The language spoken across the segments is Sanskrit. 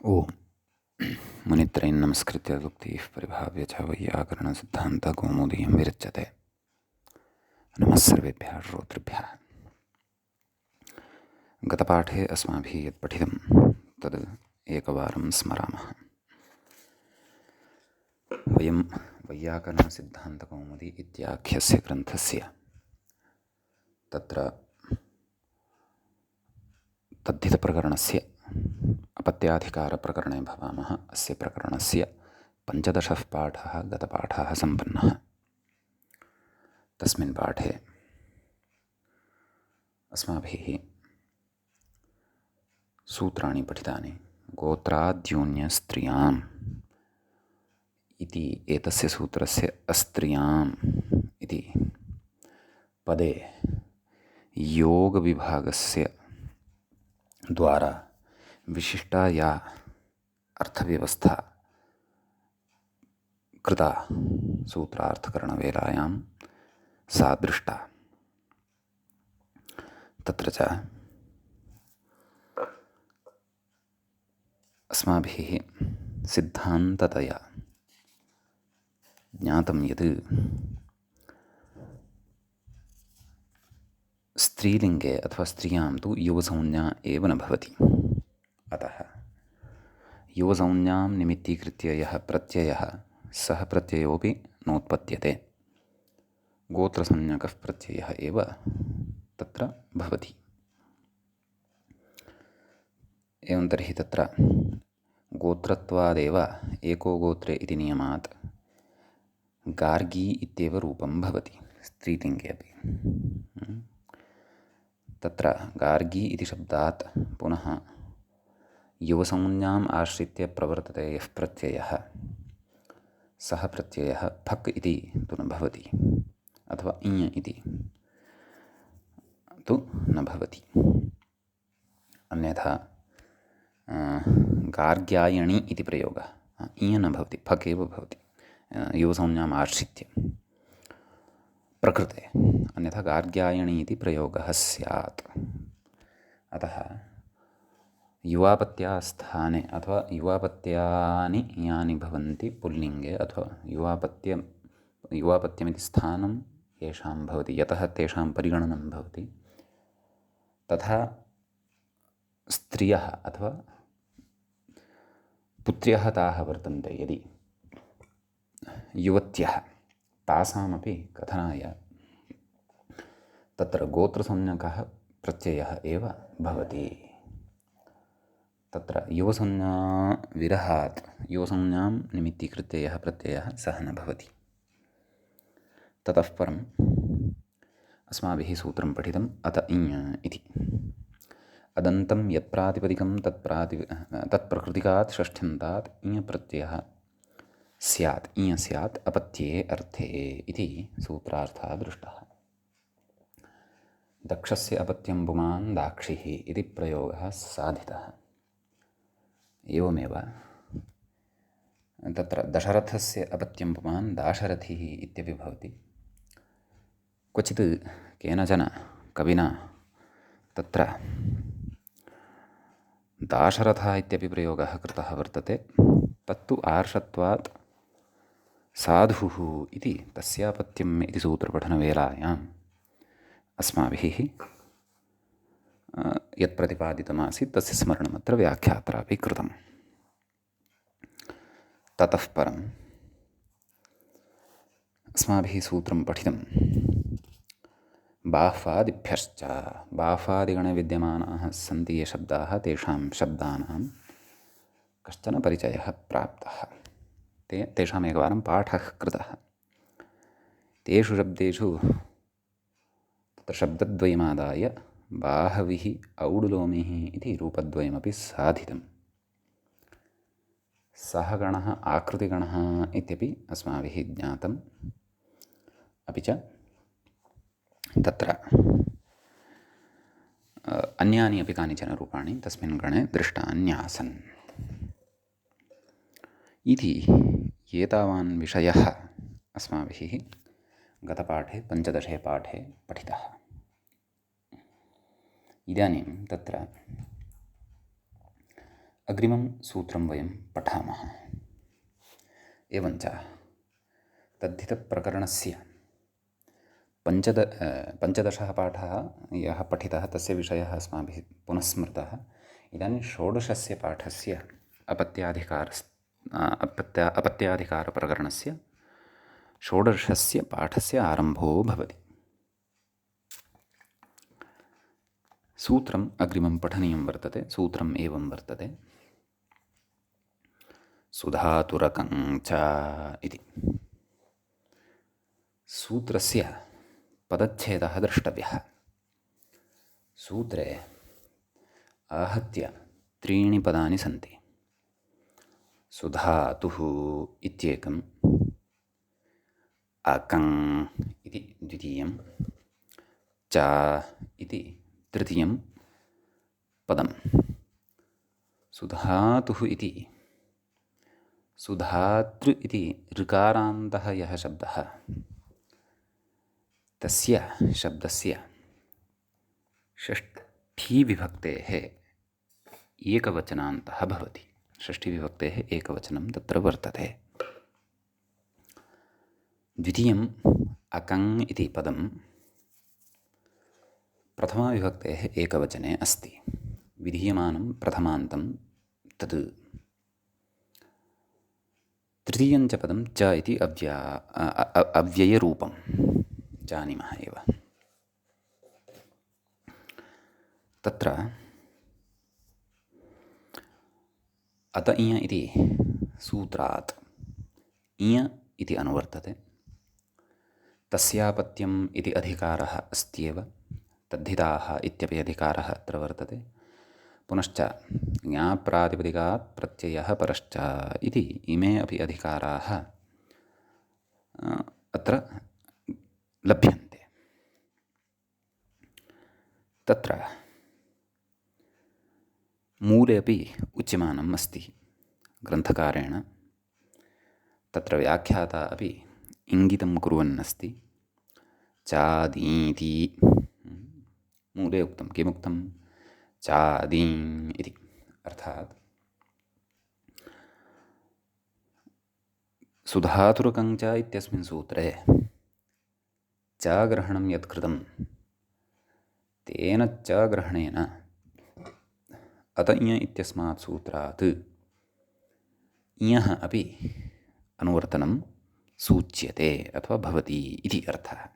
ओम मुनित्रयं नमस्कृत्य उक्तिः परिभाव्य च वैयाकरणसिद्धान्तकौमुदीं विरच्यते। नमः सर्वेभ्यः श्रोतृभ्यः। गतपाठे अस्माभिः यत् पठितं तद् एकवारं स्मरामः। वयं वैयाकरणसिद्धान्तकौमुदी इत्याख्यस्य ग्रन्थस्य तत्र तद्धितप्रकरणस्य अपत्याधिकारप्रकरणे भवामः। अस्य प्रकरणस्य 15 पाठः गतपाठः सम्पन्नः। तस्मिन् पाठे अस्माभिः सूत्राणि पठितानि। गोत्राद्यून्यस्त्रियाम् इति एतस्य सूत्रस्य अस्त्रियाम् इति पदे योगविभागस्य द्वारा विशिष्टा या अर्थव्यवस्था कृता सूत्रार्थकरणवेलायां सा दृष्टा। तत्र च अस्माभिः सिद्धान्ततया ज्ञातं यत् स्त्रीलिङ्गे अथवा स्त्रियां तु युवसंज्ञा एव न भवति। अतः युवसंज्ञां निमित्तीकृत्य यः प्रत्ययः सः प्रत्ययोऽपि नोत्पद्यते। गोत्रसंज्ञकः प्रत्ययः एव तत्र भवति। एवं तर्हि तत्र गोत्रत्वादेव एको गोत्रे इति नियमात् गार्गी इत्येव रूपं भवति स्त्रीलिङ्गे अपि। तत्र गार्गी इति शब्दात् पुनः युवसंज्ञाम् आश्रित्य प्रवर्तते यः प्रत्ययः सः प्रत्ययः फक् इति तु न भवति, अथवा इञ् इति तु न भवति। अन्यथा गार्ग्यायणी इति प्रयोगः इञ् न भवति, फक् एव भवति युवसंज्ञाम् आश्रित्य प्रकृते। अन्यथा गार्ग्यायणी इति प्रयोगः स्यात्। अतः युवापत्यास्थाने अथवा युवापत्यानि यानि भवन्ति पुल्लिङ्गे अथवा युवापत्यमिति स्थानं येषां भवति, यतः तेषां परिगणनं भवति, तथा स्त्रियः अथवा पुत्र्यः ताः वर्तन्ते यदि युवत्यः, तासामपि कथनाय तत्र गोत्रसंज्ञकः प्रत्ययः एव भवति। तत्र युवसंज्ञा विरहात् युवसंज्ञां निमित्तीकृत्य यः प्रत्ययः सः न भवति। ततः परम् अस्माभिः सूत्रं पठितम् अत इञ् इति। अदन्तं यत्प्रातिपदिकं तत्प्रकृतिकात् षष्ठ्यन्तात् इञ् प्रत्ययः स्यात्, इञ् स्यात् अपत्ये अर्थे इति सूत्रार्थः दृष्टः। दक्षस्य अपत्यं पुमान् दाक्षिः इति प्रयोगः साधितः। एवमेव तत्र दशरथस्य अपत्यं पुमान् दाशरथिः इत्यपि भवति। क्वचित् केनचन कविना तत्र दाशरथः इत्यपि प्रयोगः कृतः वर्तते। तत्तु आर्षत्वात् साधुः इति तस्यापत्यम् इति सूत्रपठनवेलायाम् अस्माभिः यत् प्रतिपादितमासीत् तस्य स्मरणमत्र व्याख्यात्रापि कृतम्। ततः परम् अस्माभिः सूत्रं पठितं बाह्वादिभ्यश्च। बाह्वादिगणे विद्यमानाः सन्ति ये शब्दाः, तेषां शब्दानां कश्चन परिचयः प्राप्तः। तेषाम् एकवारं पाठः कृतः। तेषु शब्देषु तत्र शब्दद्वयमादाय बाहविः औडुलोमिः इति रूपद्वयमपि साधितं। सः गणः आकृतिगणः इत्यपि अस्माभिः ज्ञातम्। अपि च तत्र अन्यानि अपि कानिचन रूपाणि तस्मिन् गणे दृष्टान्यासन् इति एतावान् विषयः अस्माभिः गतपाठे 15 पाठे पठितः। इदानीं तत्र अग्रिमं सूत्रं वयं पठामः। एवञ्च तद्धितप्रकरणस्य पञ्चदशः पाठः यः पठितः तस्य विषयः अस्माभिः पुनः स्मृतः। इदानीं षोडशस्य पाठस्य अपत्याधिकारप्रकरणस्य षोडशस्य पाठस्य आरम्भो भवति। सूत्रम् अग्रिमं पठनीयं वर्तते। सूत्रम् एवं वर्तते, सुधातुरकं च इति। सूत्रस्य पदच्छेदः द्रष्टव्यः। सूत्रे आहत्य त्रीणि पदानि सन्ति। सुधातुः इत्येकम्, अकं इति द्वितीयं, च इति तृतीयं पदं। सुधातुः इति सुधातृ इति ऋकारान्तः यः शब्दः, तस्य शब्दस्य षष्ठीविभक्तेः एकवचनान्तः भवति। षष्ठीविभक्तेः एकवचनं तत्र वर्तते। द्वितीयम् अकं इति पदं प्रथमाविभक्तेः एकवचने अस्ति। विधीयमानं प्रथमान्तं तद्। तृतीयञ्च पदं च इति अव्ययरूपं जानीमः एव। तत्र अत इय इति सूत्रात् इय इति अनुवर्तते। तस्यापत्यम् इति अधिकारः अस्त्येव। तद्धिताः इत्यपि अधिकारः अत्र वर्तते। पुनश्च ज्ञाप्रातिपदिकात् प्रत्ययः परश्च इति इमे अपि अधिकाराः अत्र लभ्यन्ते। तत्र मूले अपि उच्यमानम् अस्ति ग्रन्थकारेण। तत्र व्याख्याता अपि इङ्गितं कुर्वन्नस्ति। चादीति मूले उक्तं। किमुक्तं? चादीम् इति। अर्थात् सुधातुरकं च इत्यस्मिन् सूत्रे च ग्रहणं यत् कृतं तेन च ग्रहणेन अत इय इत्यस्मात् सूत्रात् इयः अपि अनुवर्तनं सूच्यते अथवा भवति इति अर्थः।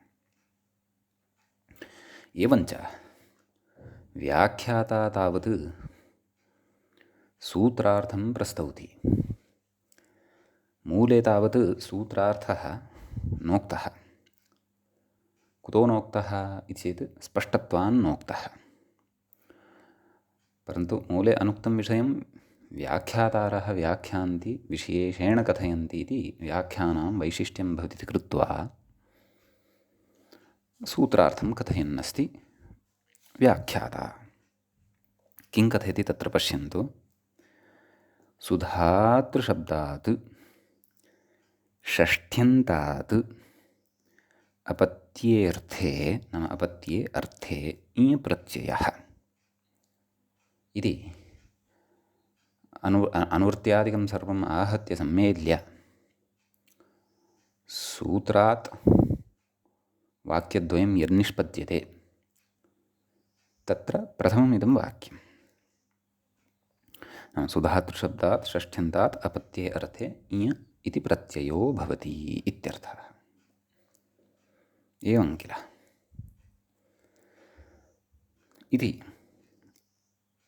एवञ्च व्याख्याता तावत् सूत्रार्थं प्रस्तौति। मूले तावत् सूत्रार्थः नोक्तः। कुतो नोक्तः इति चेत् स्पष्टत्वान् नोक्तः। परन्तु मूले अनुक्तं विषयं व्याख्यातारः व्याख्यान्ति, विशेषेण कथयन्ति इति व्याख्यानां वैशिष्ट्यं भवति इति कृत्वा सूत्रार्थं कथयन्नस्ति व्याख्याता। किं कथयति तत्र पश्यन्तु। सुधातृशब्दात् षष्ठ्यन्तात् अपत्येऽर्थे, नाम अपत्ये अर्थे इञ प्रत्ययः इति अनुवृत्त्यादिकं सर्वम् आहत्य सम्मेल्य सूत्रात् वाक्यद्वयं यन्निष्पद्यते तत्र प्रथममिदं वाक्यं। सुधातृशब्दात् षष्ठ्यन्तात् अपत्ये अर्थे इञ इति प्रत्ययो भवति इत्यर्थः। एवं किल इति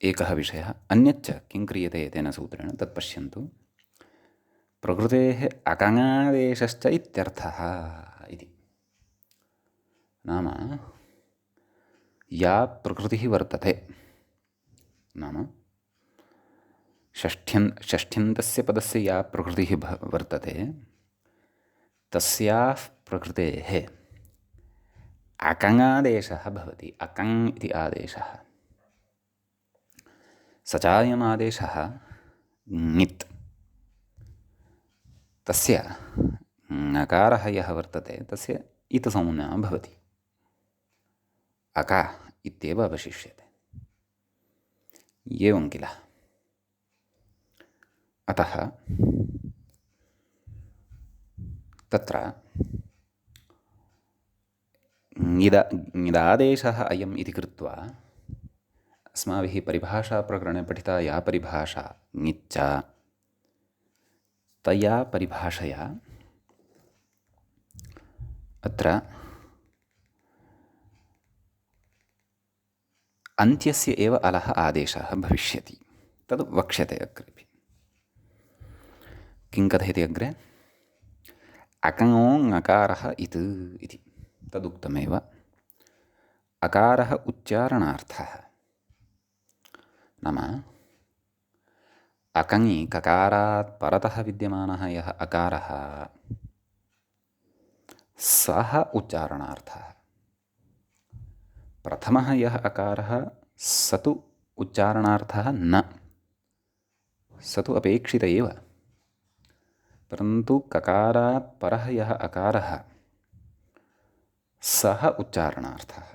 एकः विषयः। अन्यच्च किं क्रियते तेन सूत्रेण तत् पश्यन्तु। प्रकृतेः अकङादेशश्च इत्यर्थः इति। नाम या प्रकृतिः वर्तते, नाम षष्ठ्यन्तस्य पदस्य या प्रकृतिः वर्तते तस्याः प्रकृतेः अकङादेशः भवति। अकङ् इति आदेशः। स चायम् आदेशः ङित्। तस्य ङकारः यः वर्तते तस्य इतसंज्ञा भवति। अका इत्येव अवशिष्यते। एवं किल। अतः तत्र इदादेशः अयम् इति कृत्वा अस्माभिः परिभाषाप्रकरणे पठिता या परिभाषा ङिच्च, तया परिभाषया अत्र अन्त्यस्य एव अलः आदेशः भविष्यति। तद् वक्ष्यते अग्रेपि। किं कथयति अग्रे? अकङो ङकारः इति तदुक्तमेव। अकारः उच्चारणार्थः, नाम अकङि ककारात् परतः विद्यमानः यः अकारः सः उच्चारणार्थः। प्रथमः यः अकारः स तु उच्चारणार्थः न, स तु अपेक्षित एव, परन्तु ककारात् परः यः अकारः सः उच्चारणार्थः,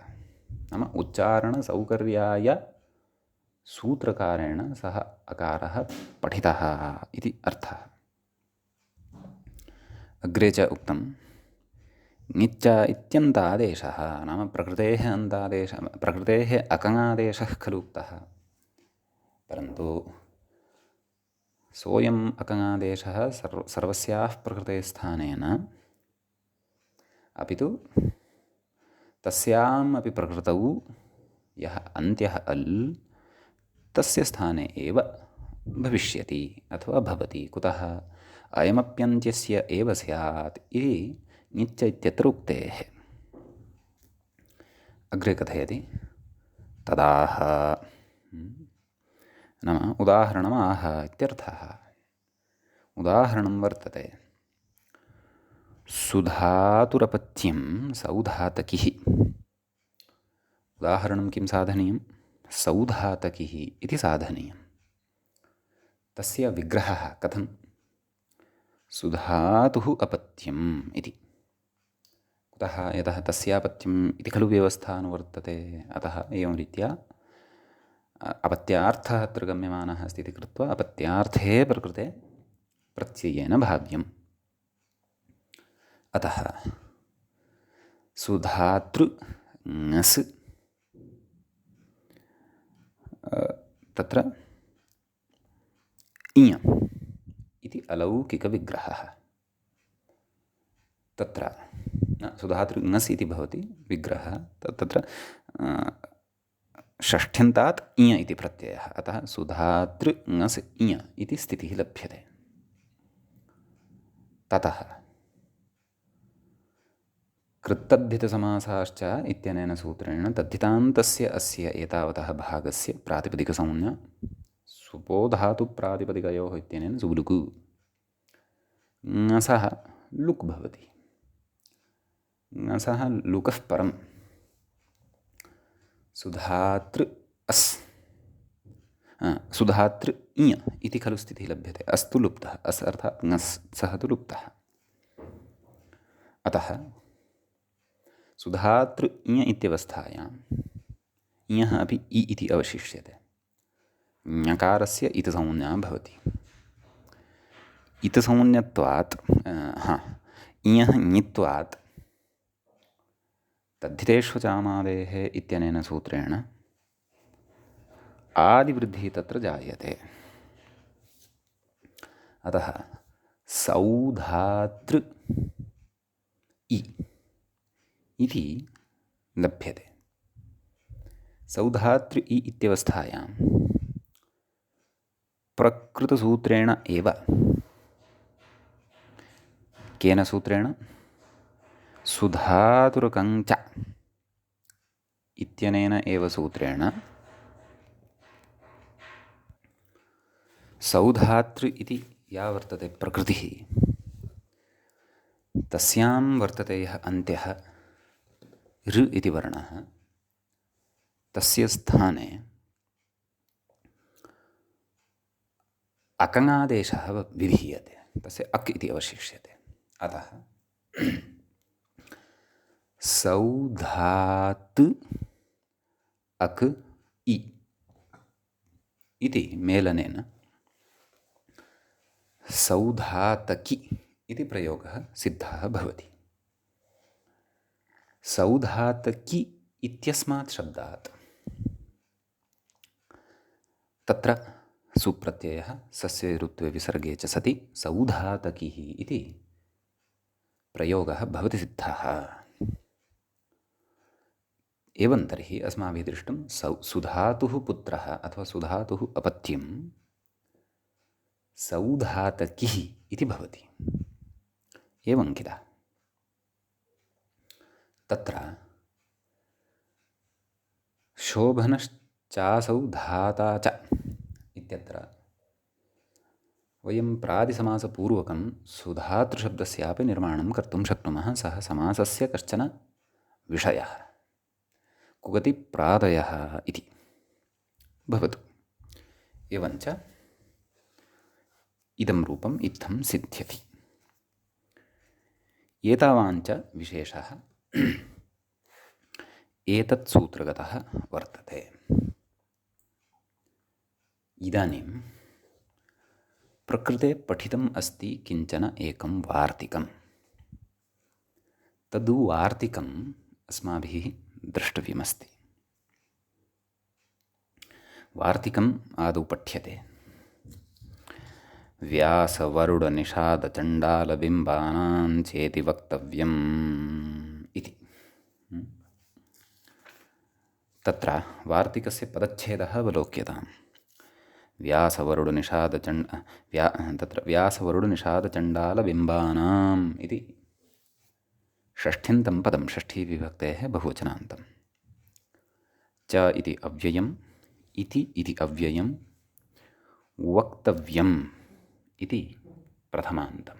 नाम उच्चारणसौकर्याय सूत्रकारेण सः अकारः पठितः इति अर्थः। अग्रे च उक्तं ङिच्च इत्यन्तादेशः, नाम प्रकृतेः अन्तादेशः, प्रकृतेः अकङादेशः खलु उक्तः, परन्तु सोऽयम् अकङादेशः सर्वस्याः प्रकृतेः स्थानेन अपि तु तस्याम् अपि प्रकृतौ यः अन्त्यः अल् तस्य स्थाने एव भविष्यति अथवा भवति। कुतः? अयमप्यन्त्यस्य एव स्यात् इति ङिच्च इत्यत्र उक्तेः। अग्रे कथयति तदाह, नाम उदाहरणमाह इत्यर्थः। उदाहरणं वर्तते सुधातुरपत्यं सौधातकिः। उदाहरणं किं साधनीयं? सौधातकिः इति साधनीयं। तस्य विग्रहः कथं? सुधातुः अपत्यम् इति। कुतः? यतः तस्यापत्यम् इति खलु व्यवस्था अनुवर्तते, अतः एवं रीत्या अपत्यार्थः अत्र गम्यमानः अस्ति इति कृत्वा अपत्यार्थे प्रकृते प्रत्ययेन भाव्यम्। अतः सुधातृ ङस् तत्र इञ इति अलौकिकविग्रहः। तत्र सुधातृ ङस् इति भवति विग्रहः, तत्र षष्ठ्यन्तात् इञ इति प्रत्ययः, अतः सुधातृ ङस् इञ इति स्थितिः लभ्यते। ततः कृत्तद्धितसमासाश्च इत्यनेन सूत्रेण तद्धितान्तस्य अस्य एतावतः भागस्य प्रातिपदिकसंज्ञा सुपोधातुप्रातिपदिकयोः इत्यनेन सुलुक् ङसः लुक् भवति। ङसः लुकः परं सुधातृ अस् सुधातृ इञ इति खलु स्थितिः लभ्यते। अस्तु लुप्तः, अस् अर्थात् ङस्, सः तु लुप्तः। अतः सुधातृ इञ इत्यवस्थायाम् इञः अपि इ इति अवशिष्यते। ञकारस्य इतसंज्ञा भवति। इतसंज्ञत्वात् इञः ङित्वात् तद्धितेष्वचामादेः इत्यनेन सूत्रेण आदिवृद्धिः तत्र जायते। अतः सौधातृ इ इति लभ्यते। सौधातृ इ इत्यवस्थायां प्रकृतसूत्रेण एव, केन सूत्रेण? सुधातुरकञ्च इत्यनेन एव सूत्रेण सौधातृ इति या वर्तते प्रकृतिः, तस्यां वर्तते यः अन्त्यः ऋ इति वर्णः, तस्य स्थाने अकङादेशः विधीयते, तस्य अक् इति अवशिष्यते। अतः सौधात् अक् इ इति मेलनेन सौधातकी इति प्रयोगः सिद्धः भवति। सौधातकी इत्यस्मात् शब्दात् तत्र सुप्रत्ययः सस्य ऋत्वे विसर्गे च सति सौधातकिः इति प्रयोगः भवति सिद्धः। एवं तर्हि अस्माभिः दृष्टं सुधातुः पुत्रः अथवा सुधातुः अपत्यं सौधातकिः इति भवति। एवं किल तत्र शोभनश्चासौ धाता च इत्यत्र वयं प्रादिसमासपूर्वकं सुधातृशब्दस्यापि निर्माणं कर्तुं शक्नुमः। सः समासस्य कश्चन विषयः कुगति प्रादयः इति भवतु। एवञ्च इदं रूपम् इत्थं सिद्ध्यति। एतावाञ्च विशेषः एतत् सूत्रगतः वर्तते। इदानीं प्रकृते पठितम् अस्ति किञ्चन एकं वार्तिकं। तद् वार्तिकम् अस्माभिः द्रष्टव्यमस्ति। वार्तिकम् आदौ पठ्यते। व्यासवरुडनिषादचण्डालबिम्बानां चेति वक्तव्यम् इति। तत्र वार्तिकस्य पदच्छेदः अवलोक्यताम्। तत्र व्यासवरुडनिषादचण्डालबिम्बानाम् इति षष्ठ्यन्तं पदं, षष्ठीविभक्तेः बहुवचनान्तं। च इति अव्ययम्, इति अव्ययं, वक्तव्यम् इति प्रथमान्तम्।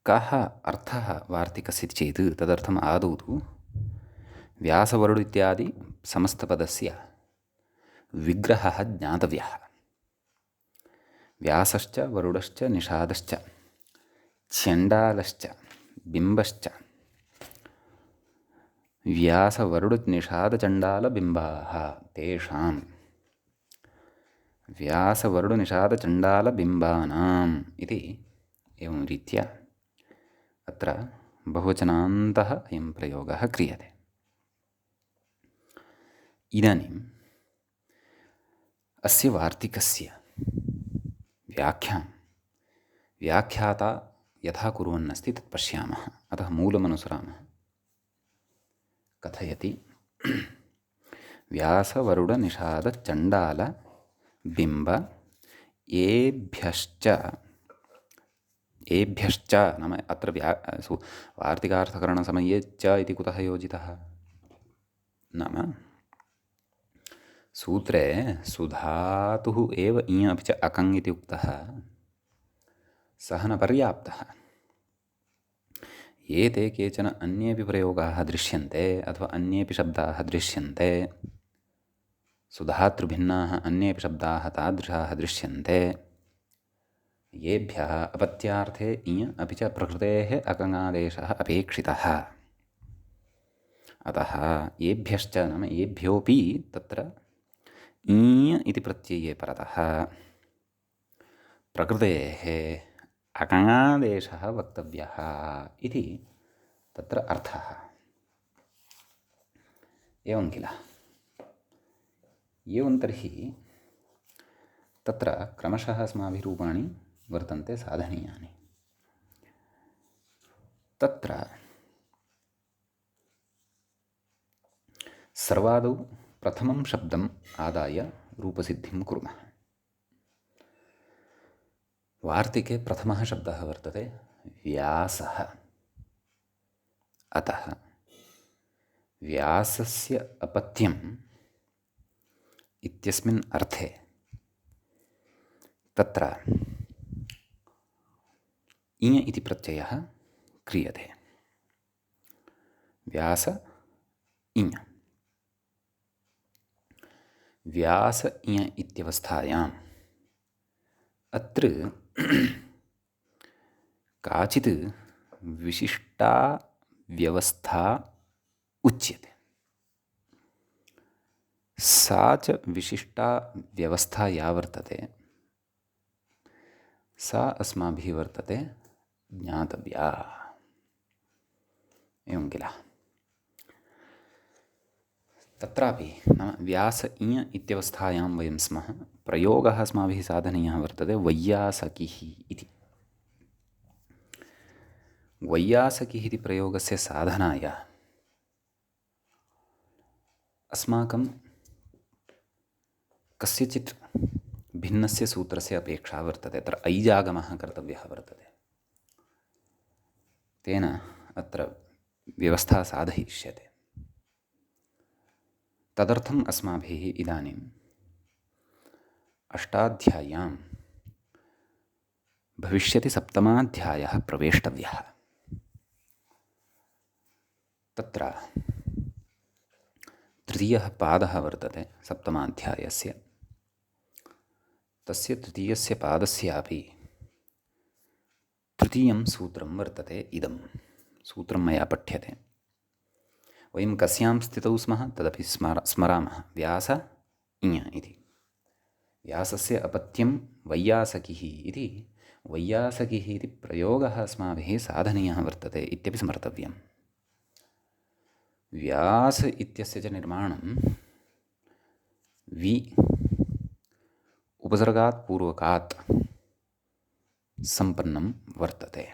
कः अर्थः वार्तिकस्य चेत् तदर्थम् आदौ तु व्यासवरुड इत्यादि समस्तपदस्य विग्रहः ज्ञातव्यः। व्यासश्च वरुडश्च निषादश्च चण्डालश्च बिम्बश्च व्यासवरुडनिषादचण्डालबिम्बाः तेषां व्यासवरुडनिषादचण्डालबिम्बानाम् इति एवं रीत्या अत्र बहुवचनान्तः अयं प्रयोगः क्रियते। इदानीम् अस्य वार्तिकस्य व्याख्याता यथा कुर्वन्नस्ति तत् पश्यामः। अतः मूलमनुसरामः। कथयति व्यासवरुडनिषादचण्डालबिम्ब एभ्यश्च नाम अत्र वार्तिकार्थकरणसमये च इति कुतः योजितः नाम सूत्रे सुधातुः एव इञ अपि च अकङ् इति उक्तः सः न पर्याप्तः। एते केचन अन्येपि प्रयोगाः दृश्यन्ते अथवा अन्येपि शब्दाः दृश्यन्ते। सुधातृभिन्नाः अन्येपि शब्दाः तादृशाः दृश्यन्ते। येभ्यः अपत्यार्थे इञ अपि च प्रकृतेः अकङादेशः अपेक्षितः। अतः येभ्यश्च नाम येभ्योऽपि तत्र इञ इति प्रत्यये परतः प्रकृतेः अकङादेशः वक्तव्यः इति तत्र अर्थः। एवं किल। एवं तर्हि तत्र क्रमशः अस्माभिः रूपाणि वर्तन्ते साधनीयानि। तत्र सर्वादौ प्रथमं शब्दम् आदाय रूपसिद्धिं कुर्मः। वार्तिके प्रथमः शब्दः वर्तते व्यासः। अतः व्यासस्य अपत्यम् इत्यस्मिन् अर्थे तत्र इञ इति प्रत्ययः क्रियते। व्यास इञ। व्यास इञ इत्यवस्थायाम् अत्र काचित् विशिष्टा व्यवस्था उच्यते। सा च विशिष्टा व्यवस्था या वर्तते सा अस्माभिः वर्तते ज्ञातव्या। एवं किल। तत्रापि नाम व्यास इञ इत्यवस्थायां वयं स्मः। प्रयोगः अस्माभिः साधनीयः वर्तते वैयासकिः इति। वैयासकिः इति प्रयोगस्य साधनाय अस्माकं कस्यचित् भिन्नस्य सूत्रस्य अपेक्षा वर्तते। अत्र ऐजागमः कर्तव्यः वर्तते। तेन अत्र व्यवस्था साधयिष्यते। तदर्थम् अस्माभिः इदानीम् अष्टाध्याय्यां भविष्यति सप्तमाध्यायः प्रवेष्टव्यः। तत्र तृतीयः पादः वर्तते सप्तमाध्यायस्य। तस्य तृतीयस्य पादस्यापि तृतीयं सूत्रं वर्तते। इदं सूत्रं मया पठ्यते। वयं कस्यां स्थितौ स्मः तदपि स्मरामः। व्यास इञ इति। व्यासस्य अपत्यं वैयासकिः इति। वैयासकिः इति प्रयोगः अस्माभिः साधनीयः वर्तते इत्यपि स्मर्तव्यम्। व्यास इत्यस्य च निर्माणं वि उपसर्गात् पूर्वकात् सम्पन्नं वर्तते।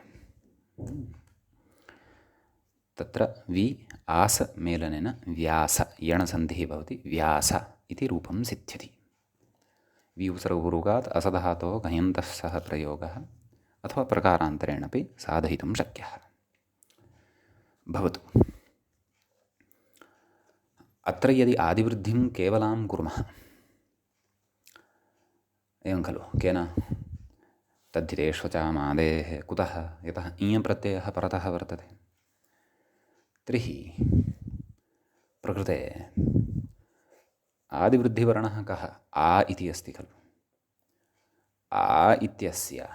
तत्र वि आस मेलनेन व्यास यणसन्धिः भवति। व्यास इति रूपं सिद्ध्यति। वि उपसर्गपूर्वकात् असधातोः घञन्तः सह प्रयोगः अथवा प्रकारान्तरेणापि साधयितुं शक्यः भवतु। अत्र यदि आदिवृद्धिं केवलां कुर्मः, एवं खलु, केन तद्धितेष्वचामादेः कुतः, यतः इञप्रत्ययः परतः वर्तते। तर्हि प्रकृते आदिवृद्धिवर्णः कः? आ इति अस्ति खलु। आ इत्यस्य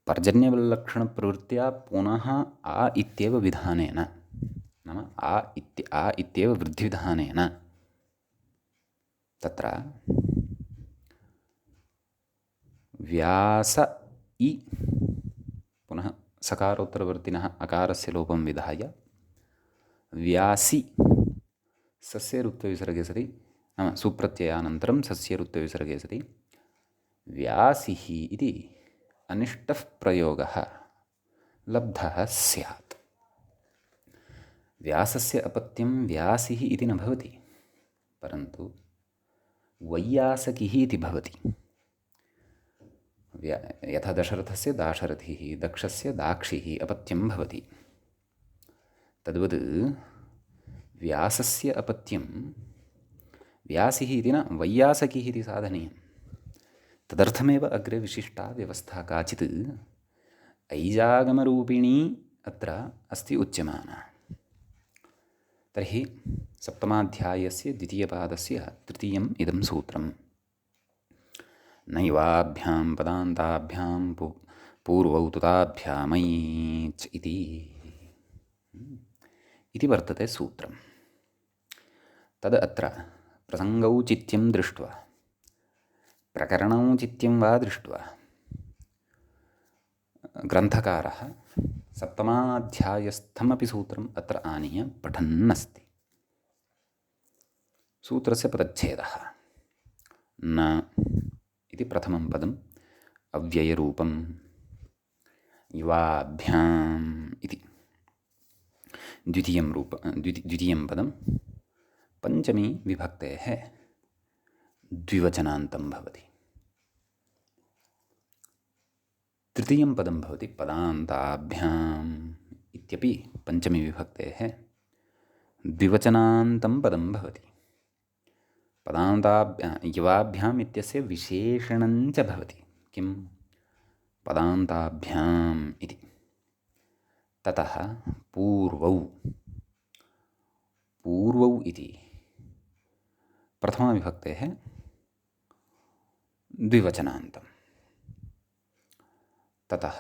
पर्जन्यलक्षणप्रवृत्त्या पुनः आ इत्येव विधानेन, नाम आ इत्येव वृद्धिविधानेन तत्र व्यास इ पुनः सकारोत्तरवर्तिनः अकारस्य लोपं विधाय व्यासि सस्य रुत्वविसर्गे सति, नाम सुप्रत्ययानन्तरं सस्य रुत्वविसर्गे सति व्यासिः इति अनिष्टः प्रयोगः लब्धः स्यात्। व्यासस्य अपत्यं व्यासिः इति न भवति, परन्तु वैयासकिः इति भवति। यथा दशरथस्य दाशरथिः, दक्षस्य दाक्षिः अपत्यं भवति, तद्वत् व्यासस्य अपत्यं व्यासिः इति न वैयासकिः इति साधनीयं। तदर्थमेव अग्रे विशिष्टा व्यवस्था काचित् ऐजागमरूपिणी अत्र अस्ति उच्यमाना। तर्हि सप्तमाध्यायस्य द्वितीयपादस्य तृतीयम् इदं सूत्रम्। नैवाभ्यां पदान्ताभ्यां पूर्वौ तुताभ्यामैच् इति वर्तते सूत्रम्। तद् अत्र प्रसङ्गौचित्यं दृष्ट्वा, प्रकरणौचित्यं वा दृष्ट्वा ग्रन्थकारः सप्तमाध्यायस्थमपि सूत्रम् अत्र आनीय पठन्नस्ति। सूत्रस्य पदच्छेदः न इति प्रथमं पदम् अव्ययरूपम्, युवाभ्याम् इति द्वितीयं पदं पञ्चमी विभक्तेः द्विवचनान्तं भवति। तृतीयं पदं भवति पदान्ताभ्याम् इत्यपि पञ्चमी विभक्तेः द्विवचनान्तं पदं भवति। युवाभ्याम् इत्यस्य विशेषणञ्च भवति। किं? पदान्ताभ्याम् इति। ततः पूर्वौ इति प्रथमाविभक्तेः द्विवचनान्तं। ततः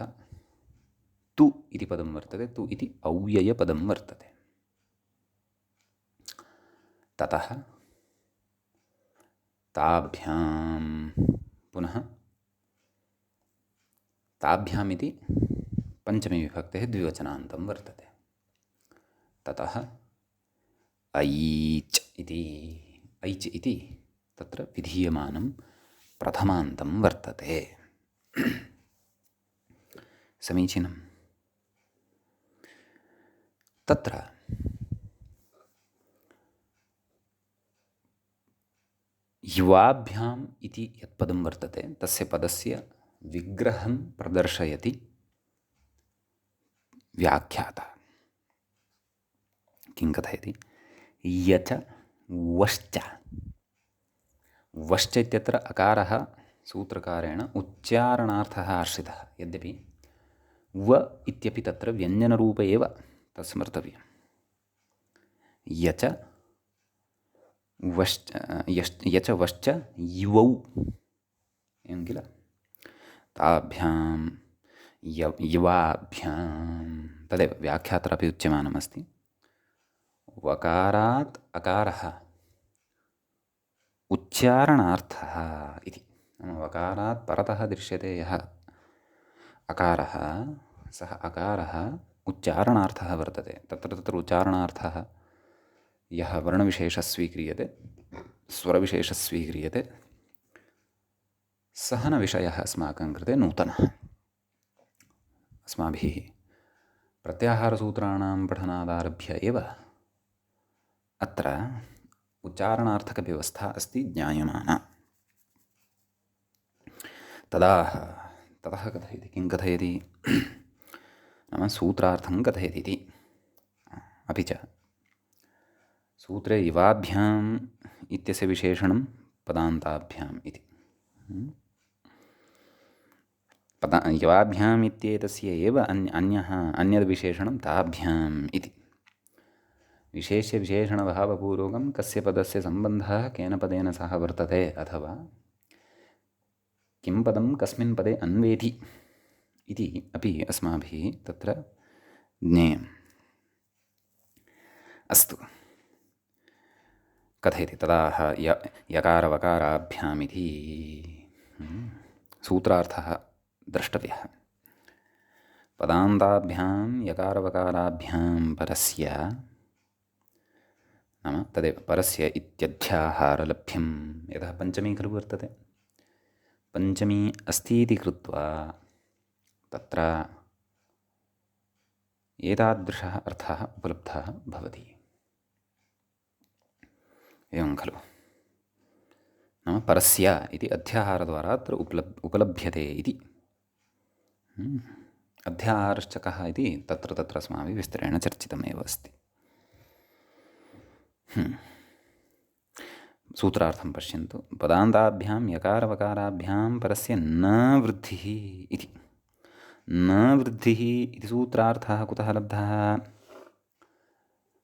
तु इति पदं वर्तते। तु इति अव्ययपदं वर्तते। ततः ताभ्यां पुनः ताभ्यामिति पञ्चमीविभक्तेः द्विवचनान्तं वर्तते। ततः ऐच् इति तत्र विधीयमानं प्रथमान्तं वर्तते। समीचीनं। तत्र युवाभ्याम् इति यत्पदं वर्तते तस्य पदस्य विग्रहं प्रदर्शयति व्याख्याता। किं कथयति? यच वश्च। वश्च इत्यत्र अकारः सूत्रकारेण उच्चारणार्थः आश्रितः, यद्यपि व इत्यपि तत्र व्यञ्जनरूप एव तत्स्मर्तव्यं। यच वश्च युवौ एवं किल? ताभ्यां युवाभ्यां तदेव व्याख्यात्रापि उच्यमानमस्ति। वकारात् अकारः उच्चारणार्थः इति। वकारात् परतः दृश्यते यः अकारः, सः अकारः उच्चारणार्थः वर्तते। तत्र उच्चारणार्थः यः वर्णविशेषः स्वीक्रियते, स्वरविशेषः स्वीक्रियते, सः न विषयः अस्माकं कृते नूतनः। अस्माभिः प्रत्याहारसूत्राणां पठनादारभ्य एव अत्र उच्चारणार्थकव्यवस्था अस्ति ज्ञायमाना। ततः कथयति। किं कथयति? नाम सूत्रार्थं कथयति इति। अपि च सूत्रे युवाभ्याम् इत्यस्य विशेषणं पदान्ताभ्याम् इति। युवाभ्याम् इत्येतस्य एव अन्यद्विशेषणं ताभ्याम् इति। विशेष्यविशेषणभावपूर्वकं कस्य पदस्य सम्बन्धः केन पदेन सह वर्तते, अथवा किं पदं कस्मिन् पदे अन्वेति इति अपि अस्माभिः तत्र ज्ञेयम्। अस्तु, कथयति तदा यकारवकाराभ्यामिति सूत्रार्थः द्रष्टव्यः। पदान्ताभ्यां यकारवकाराभ्यां परस्य, नाम तदेव परस्य इत्यध्याहारलभ्यं, यतः पञ्चमी खलु वर्तते, पञ्चमी अस्ति इति कृत्वा तत्र एतादृशः अर्थः उपलब्धः भवति। एवं खलु? नाम परस्य इति अध्याहारद्वारा अत्र उपलभ्यते इति। अध्याहारश्च कः इति तत्र अस्माभिः विस्तरेण चर्चितमेव अस्ति। सूत्रार्थं पश्यन्तु। पदान्ताभ्यां यकारवकाराभ्यां परस्य न वृद्धिः इति। न वृद्धिः इति सूत्रार्थः कुतः लब्धः?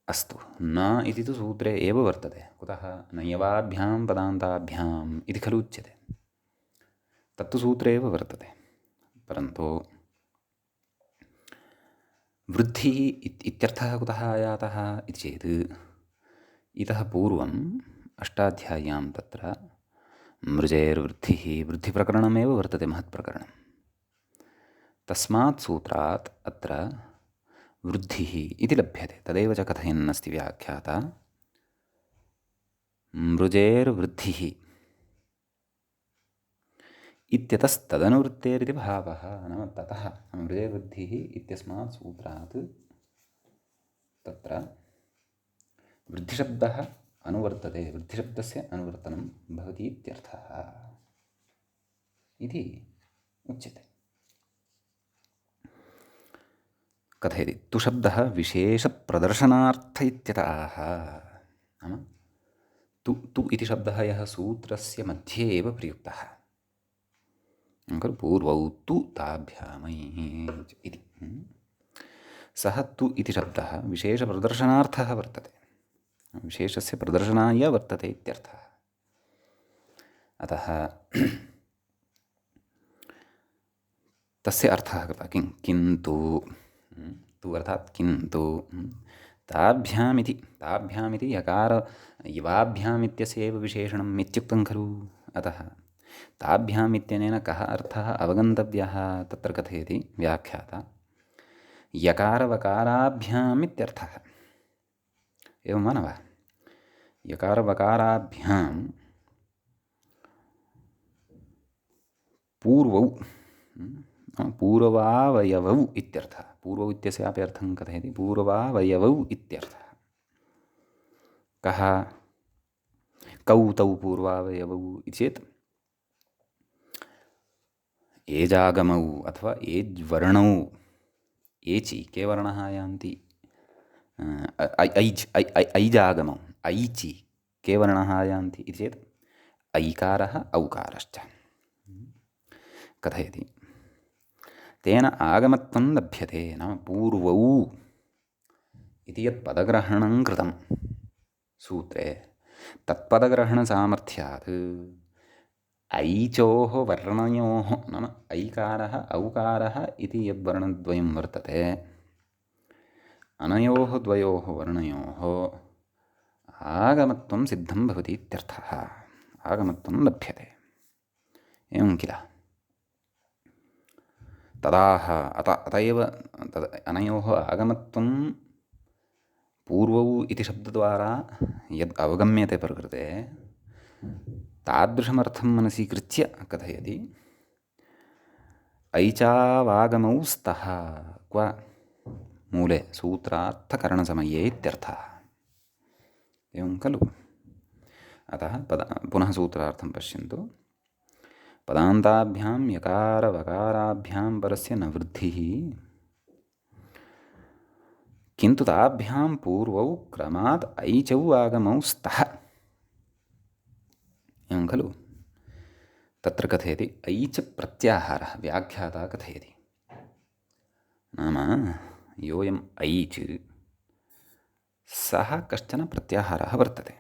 अस्तु, न इति तु सूत्रे एव वर्तते। कुतः? नयवाभ्यां पदान्ताभ्याम् इति खलु उच्यते। तत्तु सूत्रे एव वर्तते। परन्तु वृद्धिः इत्यर्थः कुतः आयातः इति चेत्, इतः पूर्वम् अष्टाध्याय्यां तत्र मृजेर्वृद्धिः वृद्धिप्रकरणमेव वर्तते, महत्प्रकरणं। तस्मात् सूत्रात् अत्र वृद्धिः इति लभ्यते। तदेव च कथयन्नस्ति व्याख्याता। मृजेर्वृद्धिः इत्यतस्तदनुवृत्तेरिति भावः। नाम ततः मृजेर्वृद्धिः इत्यस्मात् सूत्रात् तत्र वृद्धिशब्दः अनुवर्तते, वृद्धिशब्दस्य अनुवर्तनं भवति इत्यर्थः इति उच्यते। कथयति? तु शब्दः विशेषप्रदर्शनार्थ इत्यतः। नाम तु इति शब्दः यः सूत्रस्य मध्ये एव प्रयुक्तः खलु, पूर्वौ तु ताभ्यामैः इति, सः तु इति शब्दः विशेषप्रदर्शनार्थः वर्तते, विशेषस्य प्रदर्शनाय वर्तते इत्यर्थः। अतः तस्य अर्थः कृतः। किन्तु तु अर्थात् किन्तु ताभ्यामिति यकार युवाभ्याम् इत्यस्य एव विशेषणम् इत्युक्तं खलु। अतः ताभ्याम् इत्यनेन कः अर्थः अवगन्तव्यः तत्र कथयति व्याख्याता। यकारवकाराभ्याम् इत्यर्थः। एवं वा न वा? यकारवकाराभ्यां पूर्वौ पूर्वावयवौ इत्यर्थः। पूर्वौ इत्यस्यापि अर्थं कथयति, पूर्वावयवौ इत्यर्थः। कः कौ तौ पूर्वावयवौ इति चेत् एजागमौ अथवा एज्वर्णौ, एचि के वर्णः यान्ति, ऐजागमौ ऐचि के वर्णः यान्ति इति चेत् ऐकारः औकारश्च। कथयति तेन आगमत्वं लभ्यते। नाम पूर्वौ इति यत् पदग्रहणं कृतं सूत्रे, तत्पदग्रहणसामर्थ्यात् ऐचोः वर्णयोः, नाम ऐकारः औकारः इति यद्वर्णद्वयं वर्तते, अनयोः द्वयोः वर्णयोः आगमत्वं सिद्धं भवति इत्यर्थः। आगमत्वं लभ्यते। एवं किल? तदाह अत एव अनयोः आगमत्वं पूर्वौ इति शब्दद्वारा यद् अवगम्यते प्रकृते, तादृशमर्थं मनसि कृत्य कथयति ऐचावागमौ स्तः क्व मूले सूत्रार्थकरणसमये इत्यर्थः। एवं खलु? अतः पुनः सूत्रार्थं पश्यन्तु। पदान्ताभ्यां यकारवकाराभ्यां परस्य न वृद्धिः, किन्तु ताभ्यां पूर्वौ क्रमात् ऐचौ आगमौ स्तः। एवं खलु? तत्र कथयति ऐच प्रत्याहारः। व्याख्याता कथयति नाम योऽयम् ऐच् सः कश्चन प्रत्याहारः वर्तते।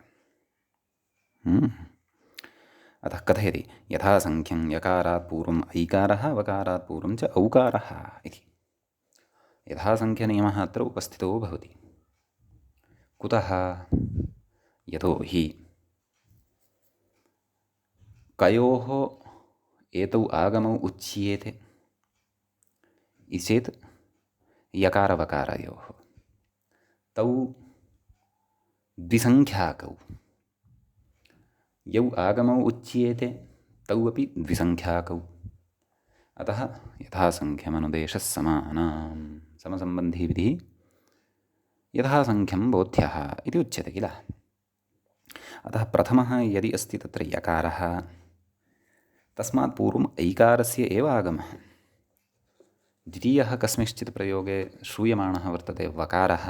अतः कथयति यथासङ्ख्यं यकारात् पूर्वम् ऐकारः, वकारात् पूर्वं च औकारः इति। यथासङ्ख्यनियमः अत्र उपस्थितो भवति। कुतः? यतो हि कयोः एतौ आगमौ उच्येते इति चेत् यकारवकारयोः। तौ द्विसङ्ख्याकौ। यौ आगमौ उच्येते तौ अपि द्विसङ्ख्याकौ। अतः यथासङ्ख्यमनुदेशः समानां समसम्बन्धीविधिः यथासङ्ख्यं बोध्यः इति उच्यते किल? अतः प्रथमः यदि अस्ति तत्र यकारः, तस्मात् पूर्वम् ऐकारस्य एव आगमः। द्वितीयः कस्मिंश्चित् प्रयोगे श्रूयमाणः वर्तते वकारः,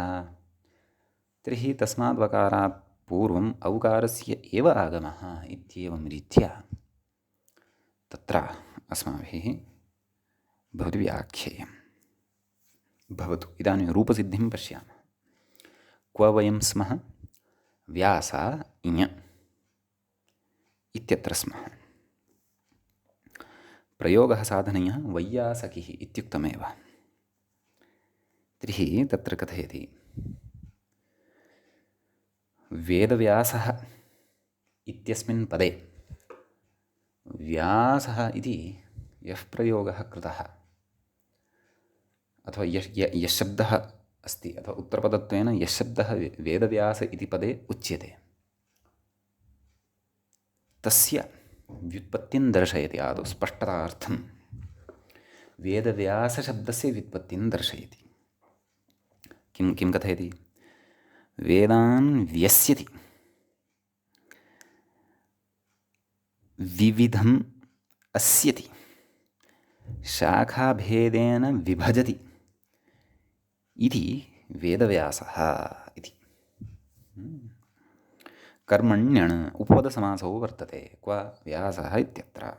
तर्हि तस्मात् वकारात् पूर्वम् औकारस्य एव आगमः इत्येवं रीत्या तत्र अस्माभिः भवति व्याख्येयम्। भवतु इदानीं रूपसिद्धिं पश्यामः। क्व वयं स्मः? व्यासा इञ इत्यत्र स्मः। प्रयोगः साधनीयः वैयासकिः इत्युक्तमेव। तर्हि तत्र कथयति वेदव्यासः इत्यस्मिन् पदे व्यासः इति यः प्रयोगः कृतः अथवा यः शब्दः अस्ति अथवा उत्तरपदत्वेन यः शब्दः वेदव्यास इति पदे उच्यते, तस्य व्युत्पत्तिं दर्शयति। आदौ स्पष्टतार्थं वेदव्यासशब्दस्य व्युत्पत्तिं दर्शयति। किं कथयति? वेदान् व्यस्यति, विविधम् अस्यति, शाखाभेदेन विभजति इति वेदव्यासः इति। कर्मण्यण् उपपदसमासो वर्तते। क्व व्यासः इत्यत्र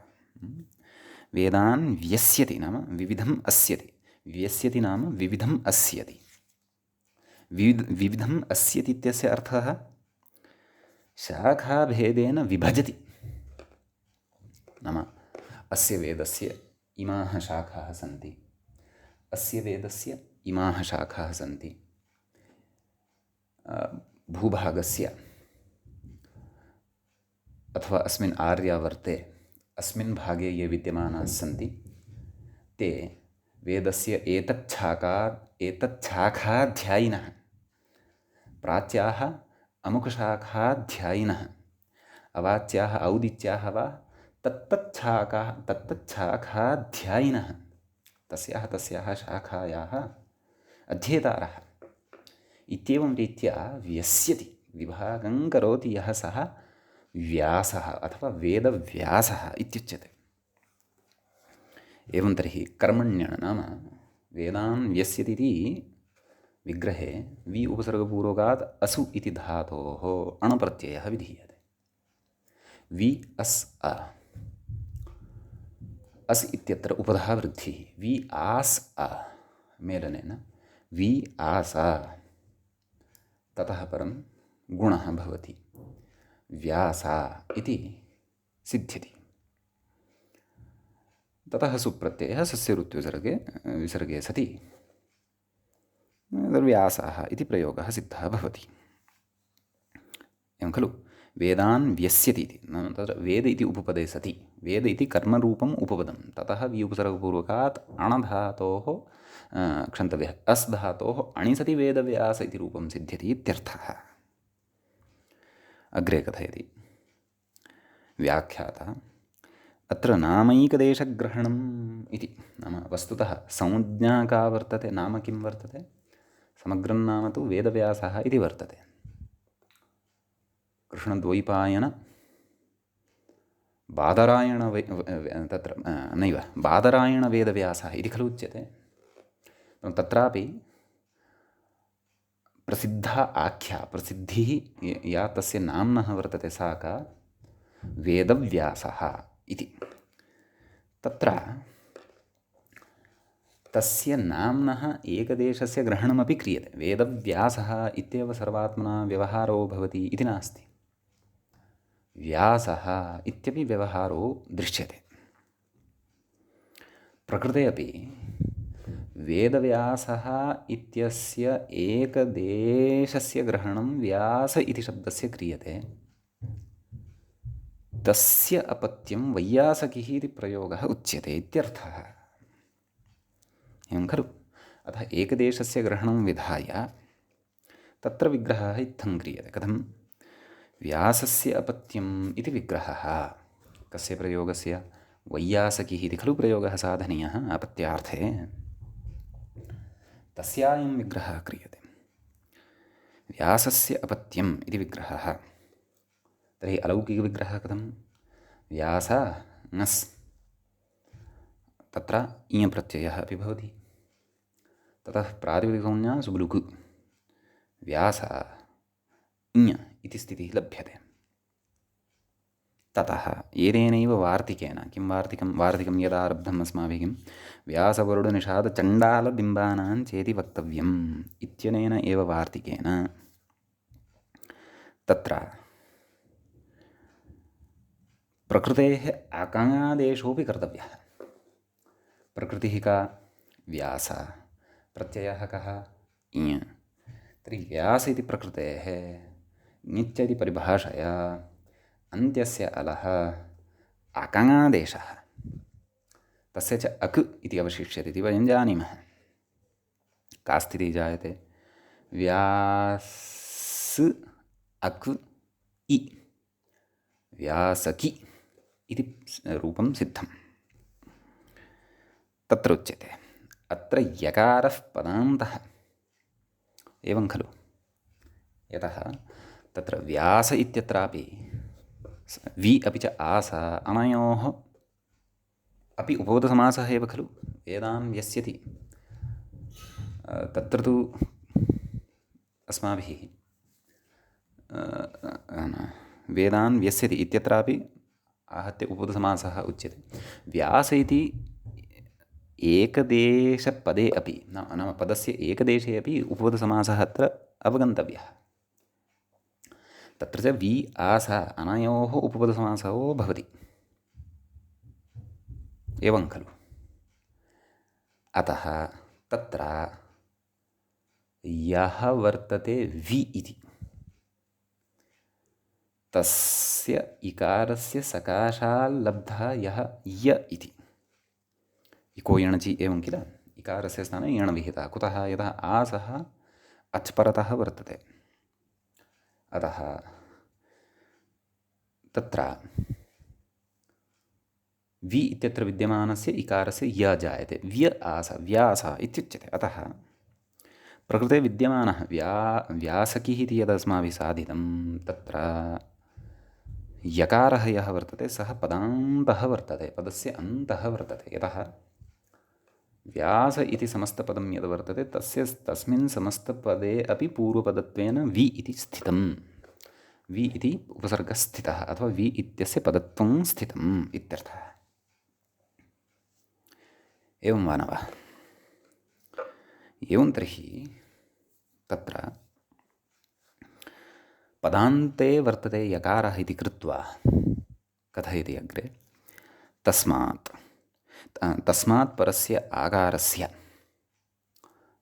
वेदान् व्यस्यति नाम विविधम् अस्यति। व्यस्यति नाम विविधम् अस्यति। विविधम् अस्यति इत्यस्य अर्थः शाखाभेदेन विभजति। नाम अस्य वेदस्य इमाः शाखाः सन्ति, अस्य वेदस्य इमाः शाखाः सन्ति, भूभागस्य अथवा अस्मिन् आर्यावर्ते अस्मिन् भागे ये विद्यमानाः सन्ति ते वेदस्य एतच्छाखाध्यायिनः, प्राच्याः अमुकशाखाध्यायिनः, अवाच्याः औदिच्याः वा तत्तच्छाखाध्यायिनः तस्याः तस्याः शाखायाः अध्येतारः इत्येवं रीत्या व्यस्यति, विभागं करोति यः सः व्यासः अथवा वेदव्यासः इत्युच्यते। एवं तर्हि कर्मण्यः नाम वेदान् व्यस्यति इति विग्रहे वि उपसर्गपूर्वकात् असु इति धातोः अणप्रत्ययः विधीयते। वि अस् अ, अस् इत्यत्र उपधः वृद्धिः, वि आस् अ मेलनेन वि आस, ततः परं गुणः भवति, व्यास इति सिद्ध्यति। ततः सुप्रत्ययः सस्यऋत्विसर्गे विसर्गे सति व्यासः इति प्रयोगः सिद्धः भवति। एवं खलु वेदान् व्यस्यति इति, नाम तत्र वेद इति उपपदे सति, वेद इति कर्मरूपम् उपपदं, ततः वि उपसर्गपूर्वकात् अणधातोः क्षन्तव्यः अस् धातोः अणि सति वेदव्यास इति रूपं सिद्ध्यति इत्यर्थः। अग्रे कथयति व्याख्याता, अत्र नामैकदेशग्रहणम् इति, नाम वस्तुतः संज्ञा का वर्तते, नाम किं वर्तते, समग्रं नाम तु वेदव्यासः इति वर्तते। कृष्णद्वैपायन बादरायण तत्र नैव बादरायणवेदव्यासः इति खलु उच्यते। तत्रापि प्रसिद्धा आख्या, प्रसिद्धिः या तस्य नाम्नः वर्तते सा का, वेदव्यासः इति। तत्र तस्य नाम्नः एकदेशस्य ग्रहणमपि क्रियते। वेदव्यासः इत्येव सर्वात्मना व्यवहारो भवति इति नास्ति, व्यासः इत्यपि व्यवहारो दृश्यते। प्रकृते अपि वेदव्यासः इत्यस्य एकदेशस्य ग्रहणं व्यास इति शब्दस्य क्रियते, तस्य अपत्यं वैयासकिः इति प्रयोगः उच्यते इत्यर्थः। एवं खलु, अतः एकदेशस्य ग्रहणं विधाय तत्र विग्रहः इत्थं क्रियते। कथं, व्यासस्य अपत्यम् इति विग्रहः कस्य प्रयोगस्य, वैयासकिः इति खलु प्रयोगः साधनीयः अपत्यार्थे, तस्यायं विग्रहः क्रियते। व्यासस्य अपत्यम् इति विग्रहः। तर्हि अलौकिकविग्रहः कथं, व्यास ङस्, तत्र इञ प्रत्ययः अपि भवति, ततः प्रातिपदिकसंज्ञा सुब्लुक्, व्यास इञ इति स्थितिः लभ्यते। ततः एतेनैव वार्तिकेन, किं वार्तिकं यदा आरब्धम् अस्माभिः, किं व्यासवरुडनिषादचण्डालबिम्बानां चेति वक्तव्यम् इत्यनेन एव वार्तिकेन तत्र प्रकृतेः आकाङादेशोऽपि कर्तव्यः। प्रकृतिः का, व्यास, प्रत्ययः कः, इञ। तर्हि व्यास इति प्रकृतेः ङिच् इति परिभाषया अन्त्यस्य अलः आकाङादेशः, तस्य च अक् इति अवशिष्यते इति वयं जानीमः। का स्थितिः जायते, व्यास् अक् इ, व्यासकि इति रूपं सिद्धं। तत्र उच्यते अत्र यकारः पदान्तः, एवं खलु, यतः तत्र व्यास इत्यत्रापि वि अपि च आस अनयोः अपि उपपदसमासः एव खलु। वेदान् व्यस्यति, तत्र तु अस्माभिः वेदान् व्यस्यति इत्यत्रापि आहत्य उपपदसमासः उच्यते। व्यास इति एकदेशपदे अपि, नाम पदस्य एकदेशे अपि उपपदसमासः अत्र अवगन्तव्यः। तत्र च वि आस अनयोः उपपदसमासो भवति, एवं खलु। अतः तत्र यः वर्तते वि इति, तस्य इकारस्य सकाशाल्लब्धः यः य इति। इको यणचि एवं किल, इकारस्य स्थाने यण विहितः। कुतः? यतः आसः अच् परतः वर्तते, अतः तत्र वि इत्यत्र विद्यमानस्य इकारस्य य जायते, व्य आस व्यास इत्युच्यते। अतः प्रकृते विद्यमानः व्यासकिः इति यदस्माभिः साधितं, तत्र यकारः यः वर्तते सः पदान्तः वर्तते, पदस्य अन्तः वर्तते। यतः व्यास इति समस्तपदं यद् वर्तते तस्मिन् समस्तपदे अपि पूर्वपदत्वेन वि इति स्थितं, वि इति उपसर्गः स्थितः, अथवा वि इत्यस्य पदत्वं स्थितम् इत्यर्थः। एवं वा न वा? एवं तर्हि तत्र पदान्ते वर्तते यकारः इति कृत्वा कथयति अग्रे, तस्मात् परस्य आकारस्य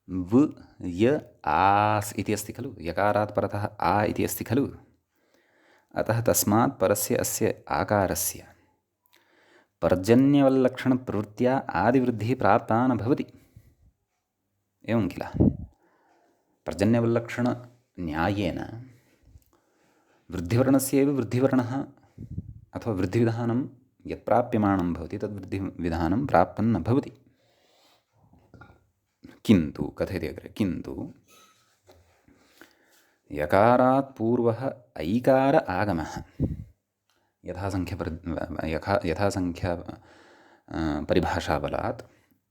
व य आस् इति अस्ति खलु, यकारात् परतः आ इति अस्ति खलु, अतः तस्मात् परस्य अस्य आकारस्य पर्जन्यवल्लक्षणप्रवृत्त्या आदिवृद्धिः प्राप्ता न भवति। एवं किल, पर्जन्यवल्लक्षणन्यायेन वृद्धिवर्णस्यैव वृद्धिवर्णः अथवा वृद्धिविधानं यत् प्राप्यमाणं भवति तद् वृद्धिविधानं प्राप्तं न भवति। किन्तु कथयति अग्रे, किन्तु यकारात् पूर्वः ऐकार आगमः यथासङ्ख्या परिभाषाबलात्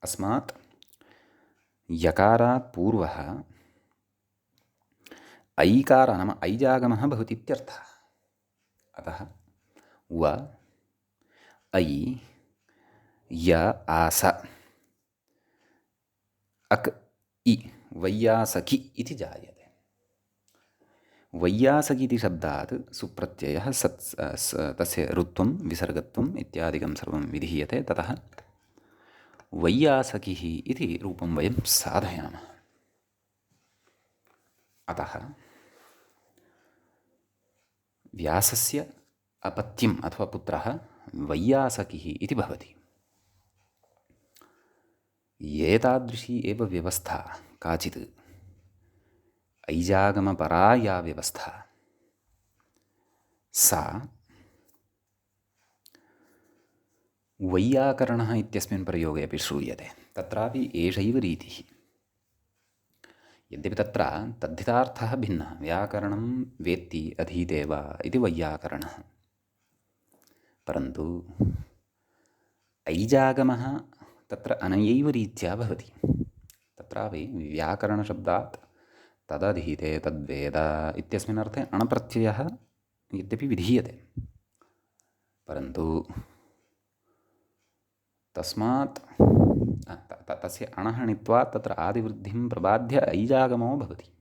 अस्मात् यकारात् पूर्वः ऐकार नाम ऐजागमः भवति इत्यर्थः। अतः व ऐ य आस अक् इ वैयासकि इति जायते। वैयासकि इति शब्दात् सुप्रत्ययः तस्य ऋत्वं विसर्गत्वम् इत्यादिकं सर्वं विधीयते, ततः वैयासकिः इति रूपं वयं साधयामः। अतः व्यासस्य अपत्यम् अथवा पुत्रः वैयासकिः इति भवति। एतादृशी एव व्यवस्था काचित् ऐजागमपरा या व्यवस्था सा वैयाकरणः इत्यस्मिन् प्रयोगे अपि श्रूयते। तत्रापि एषैव रीतिः। यद्यपि तत्र तद्धितार्थः भिन्नः, व्याकरणं वेत्ति अधीते वा इति वैयाकरणः, परन्तु ऐजागमः तत्र अनयैव रीत्या भवति। तत्रापि व्याकरणशब्दात् तदधीते तद्वेद इत्यस्मिन् अर्थे अणप्रत्ययः यद्यपि विधीयते, परन्तु तस्मात् तस्य अणः णित्वात् तत्र आदिवृद्धिं प्रबाध्य ऐजागमो भवति।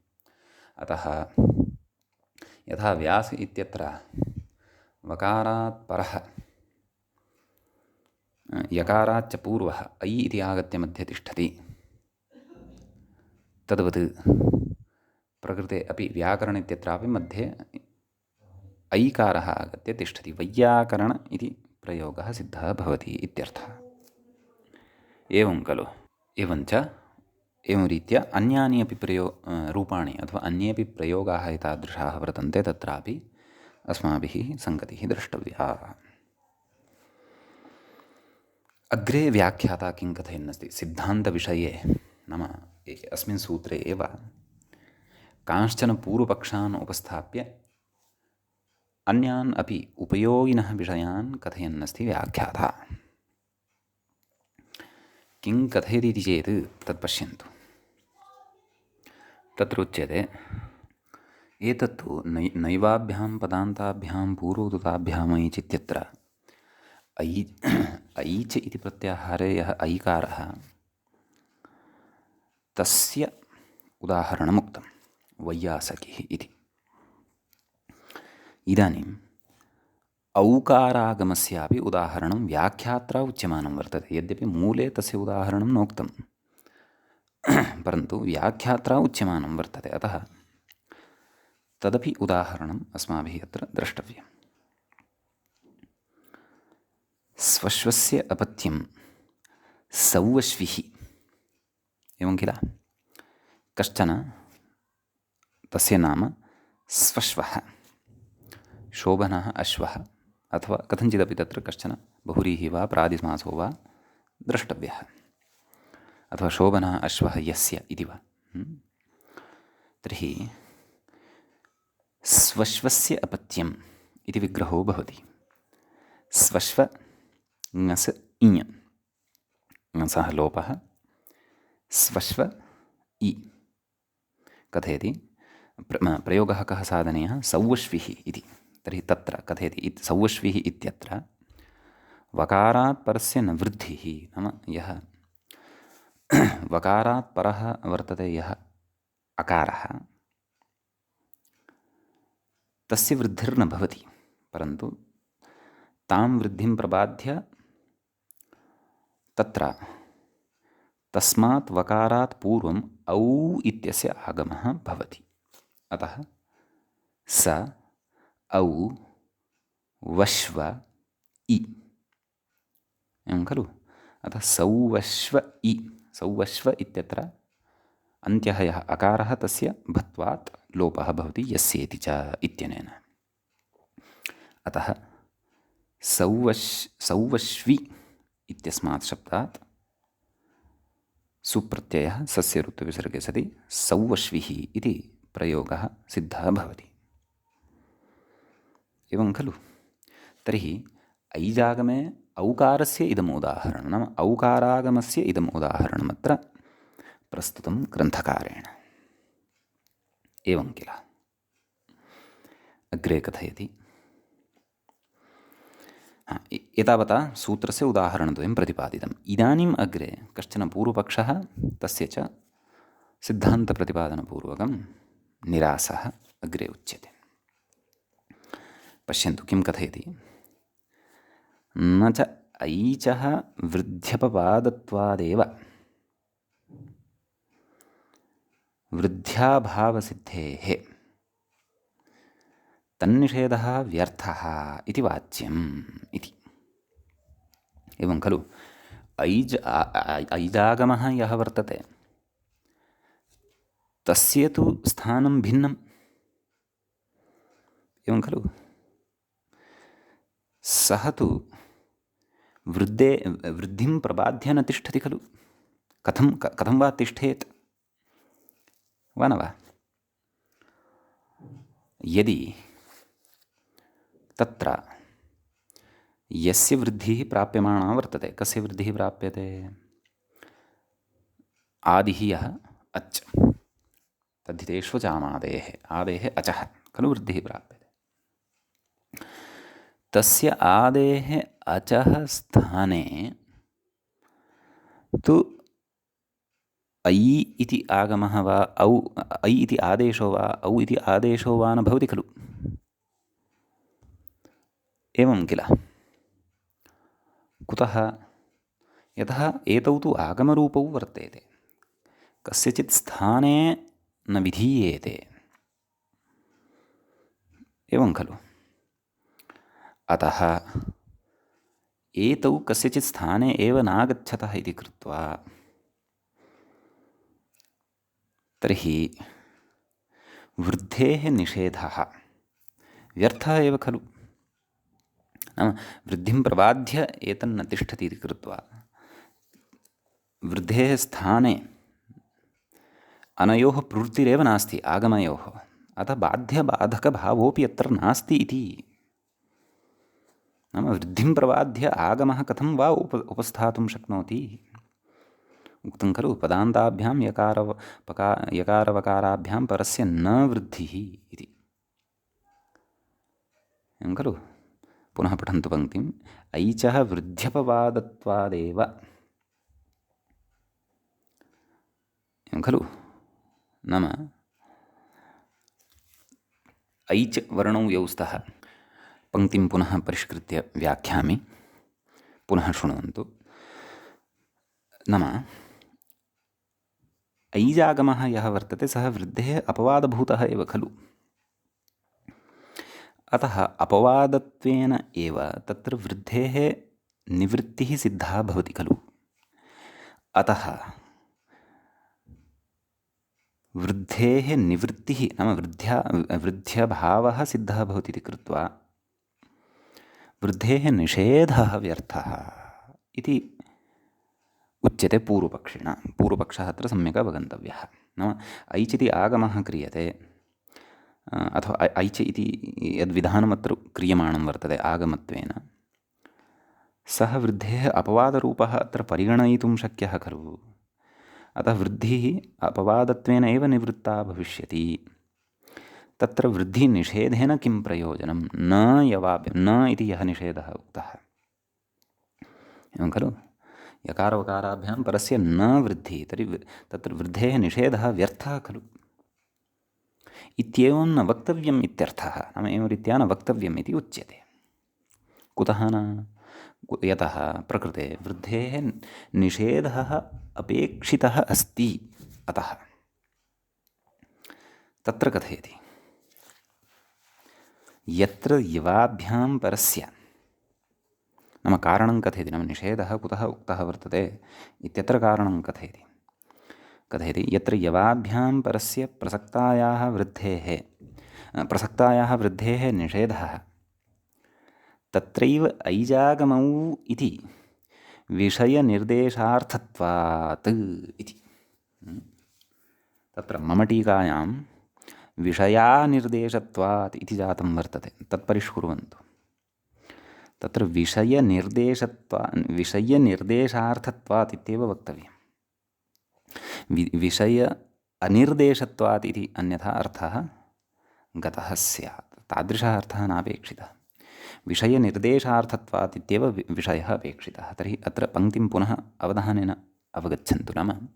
अतः यथा व्यास इत्यत्र वकारात् परः यकाराच्च पूर्वः ऐ इति आगत्य मध्ये तिष्ठति, तद्वत् प्रकृते अपि व्याकरण इत्यत्रापि मध्ये ऐकारः आगत्य तिष्ठति। वैयाकरण इति प्रयोगः सिद्धः भवति इत्यर्थः। एवं खलु। एवञ्च एवं रीत्या अन्यानि अपि रूपाणि अथवा अन्येपि प्रयोगाः एतादृशाः वर्तन्ते, तत्रापि अस्माभिः सङ्गतिः द्रष्टव्या। अग्रे व्याख्याता किं कथयन्नस्ति सिद्धान्तविषये, नाम अस्मिन् सूत्रे एव कांश्चन पूर्वपक्षान् उपस्थाप्य अन्यान् अपि उपयोगिनः विषयान् कथयन्नस्ति व्याख्याता। किं कथयति इति चेत् तत् पश्यन्तु। तत्र उच्यते एतत्तु नैवाभ्यां पदान्ताभ्यां पूर्वोक्ताभ्याम् ऐच् इत्यत्र ऐच् इति प्रत्याहारे यः ऐकारः तस्य उदाहरणमुक्तं वैयासकिः इति। इदानीम् औकारागमस्यापि उदाहरणं व्याख्यात्रा उच्यमानं वर्तते। यद्यपि मूले तस्य उदाहरणं नोक्तं, परन्तु व्याख्यात्रा उच्यमानं वर्तते। अतः तदपि उदाहरणम् अस्माभिः अत्र द्रष्टव्यम्। स्वश्वस्य अपत्यं सौवश्विः, एवं किल? कश्चन, तस्य नाम स्वश्वः, शोभनः अश्वः, अथवा कथञ्चिदपि तत्र कश्चन बहुव्रीहि वा प्रादिसमासो वा द्रष्टव्यः, अथवा शोभनः अश्वः यस्य इति वा। तर्हि स्वश्वस्य अपत्यम् इति विग्रहो भवति। स्वश्व ङस् इञ्, ङसः लोपः, स्वश्व इ कथयति। प्रयोगः कः साधनीयः? सौवश्विः इति। तर्हि तत्र कथयति सौवश्विः इत्यत्र वकारात् परस्य न वृद्धिः, नाम यः वकारात् परः वर्तते यः अकारः, तस्य वृद्धिर्न भवति, परन्तु तां वृद्धिं प्रबाध्य तत्र तस्मात् वकारात् पूर्वम् औ इत्यस्य आगमः भवति। अतः स औ वश्व इ, एवं खलु? अतः सौवश्व इ, सौवश्व इत्यत्र अन्त्यः यः अकारः तस्य भत्वात् लोपः भवति यस्येति च इत्यनेन। अतः सौवश्वि इत्यस्मात् शब्दात् सुप्रत्ययः सस्य ऋत्विसर्गे सति सौवश्विः इति प्रयोगः सिद्धः भवति, एवं खलु? तर्हि ऐजागमे औकारस्य इदम् उदाहरणं, नाम औकारागमस्य इदम् उदाहरणमत्र प्रस्तुतं ग्रन्थकारेण, एवं किल? अग्रे कथयति। एतावता सूत्रस्य उदाहरणद्वयं प्रतिपादितम्। इदानीम् अग्रे कश्चन पूर्वपक्षः, तस्य च सिद्धान्तप्रतिपादनपूर्वकं निरासः अग्रे उच्यते। पश्यन्तु किं कथयति। न च ऐचः वृद्ध्यपवादत्वादेव वृद्ध्याभावसिद्धेः तन्निषेधः व्यर्थः इति वाच्यम् इति, एवं खलु? ऐजागमः यः वर्तते तस्य तु स्थानं भिन्नम्, एवं खलु? सः तु वृद्धिं प्रबाध्य न तिष्ठति खलु? कथं वा तिष्ठेत् वा न वा? यदि तत्र यस्य वृद्धिः प्राप्यमाणा वर्तते, कस्य वृद्धिः प्राप्यते? आदिः यः अच्, तद्धितेष्वचामादेः, आदेः अचः खलु वृद्धिः प्राप्यते। तस्य आदेः अचः स्थाने तु ऐ इति आगमः वा ऐ इति आदेशो वा औ इति आदेशो वा न भवति खलु? एवं किल? कुतः? यतः एतौ तु आगमरूपौ वर्तेते, कस्यचित् स्थाने न विधीयेते, एवं खलु? अतः एतौ कस्यचित् स्थाने एव नागच्छतः इति कृत्वा तर्हि वृद्धेः निषेधः व्यर्थः एव खलु? नाम वृद्धिं प्रबाध्य एतन्न तिष्ठति इति कृत्वा वृद्धेः स्थाने अनयोः प्रवृत्तिरेव नास्ति आगमयोः, अतः बाध्यबाधकभावोऽपि अत्र नास्ति इति। नाम वृद्धिं प्रबाध्य आगमः कथं वा उपस्थातुं शक्नोति? उक्तं खलु, पदान्ताभ्यां यकारवकाराभ्यां परस्य न वृद्धिः इति, एवं खलु? पुनः पठन्तु पङ्क्तिम्। ऐचः वृद्ध्यपवादत्वादेव, एवं खलु? नाम ऐच् वर्णौ यौ स्तः। पङ्क्तिं पुनः परिष्कृत्य व्याख्यामि, पुनः शृण्वन्तु। नाम ऐजागमः यः वर्तते सः वृद्धेः अपवादभूतः एव खलु? अतः अपवादत्वेन एव तत्र वृद्धेः निवृत्तिः सिद्धा भवति खलु। अतः वृद्धेः निवृत्तिः नाम वृद्ध्यभावः सिद्धः भवति इति कृत्वा वृद्धेः निषेधः व्यर्थः इति उच्यते पूर्वपक्षिणा। पूर्वपक्षः अत्र सम्यक् अवगन्तव्यः। नाम ऐच् इति आगमः क्रियते अथवा ऐच् इति यद्विधानमत्र क्रियमाणं वर्तते आगमत्वेन, सः वृद्धेः अपवादरूपः अत्र परिगणयितुं शक्यः खलु। अतः वृद्धिः अपवादत्वेन एव निवृत्ता भविष्यति। तत्र वृद्धिनिषेधेन किं प्रयोजनं? न इति यः निषेधः उक्तः, एवं खलु। यकारवकाराभ्यां परस्य न वृद्धिः, तर्हि तत्र वृद्धेः निषेधः व्यर्थः खलु इत्येवं न वक्तव्यम् इत्यर्थः। नाम एवं रीत्या न वक्तव्यम् इति उच्यते। कुतः न? यतः प्रकृते वृद्धेः निषेधः अपेक्षितः अस्ति। अतः तत्र कथयति यत्र यवाभ्यां परस्य, नाम कारणं कथयति। नाम निषेधः कुतः उक्तः वर्तते इत्यत्र कारणं कथयति। यत्र यवाभ्यां परस्य प्रसक्तायाः वृद्धेः निषेधः तत्रैव ऐजागमौ इति विषयनिर्देशार्थत्वात् इति। तत्र मम टीकायां विषयानिर्देशत्वात् इति जातं वर्तते, तत्परिष्कुर्वन्तु। तत्र विषयनिर्देशार्थत्वात् इत्येव वक्तव्यं। विषय अनिर्देशत्वात् इति अन्यथा अर्थः गतः स्यात्। तादृशः अर्थः नापेक्षितः। विषयनिर्देशार्थत्वात् इत्येव विषयः अपेक्षितः। तर्हि अत्र पङ्क्तिं पुनः अवधानेन अवगच्छन्तु। नाम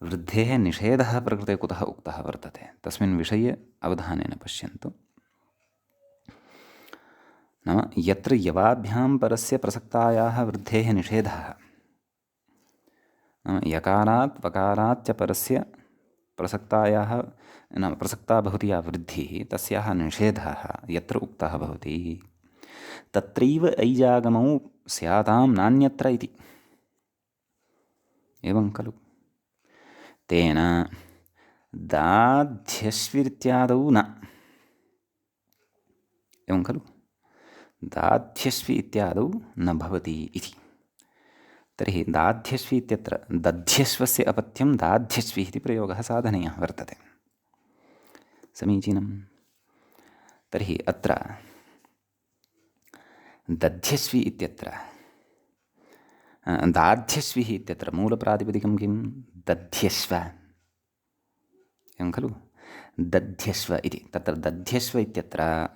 वृद्धेः निषेधः प्रकृते कुतः उक्तः वर्तते तस्मिन् विषये अवधानेन पश्यन्तु। नाम यत्र यवाभ्यां परस्य प्रसक्तायाः वृद्धेः निषेधः, नाम यकारात् वकारात् च परस्य प्रसक्तायाः नाम प्रसक्ता भवति या वृद्धिः, तस्याः निषेधः यत्र उक्तः भवति तत्रैव ऐजागमौ स्यातां नान्यत्र इति। एवं खलु। तेन दाध्यश्वित्यादौ न, एवं खलु। दाध्यश्वि इत्यादौ न भवति इति। तर्हि दाध्यश्वि इत्यत्र दध्यश्वस्य अपत्यं दाध्यश्विः इति प्रयोगः साधनीयः वर्तते। समीचीनं। तर्हि अत्र दध्यश्वि इत्यत्र दाध्यश्विः इत्यत्र मूलप्रातिपदिकं किं? दध्यश्व, एवं खलु। दध्यश्व इति। तत्र दध्यश्व इत्यत्र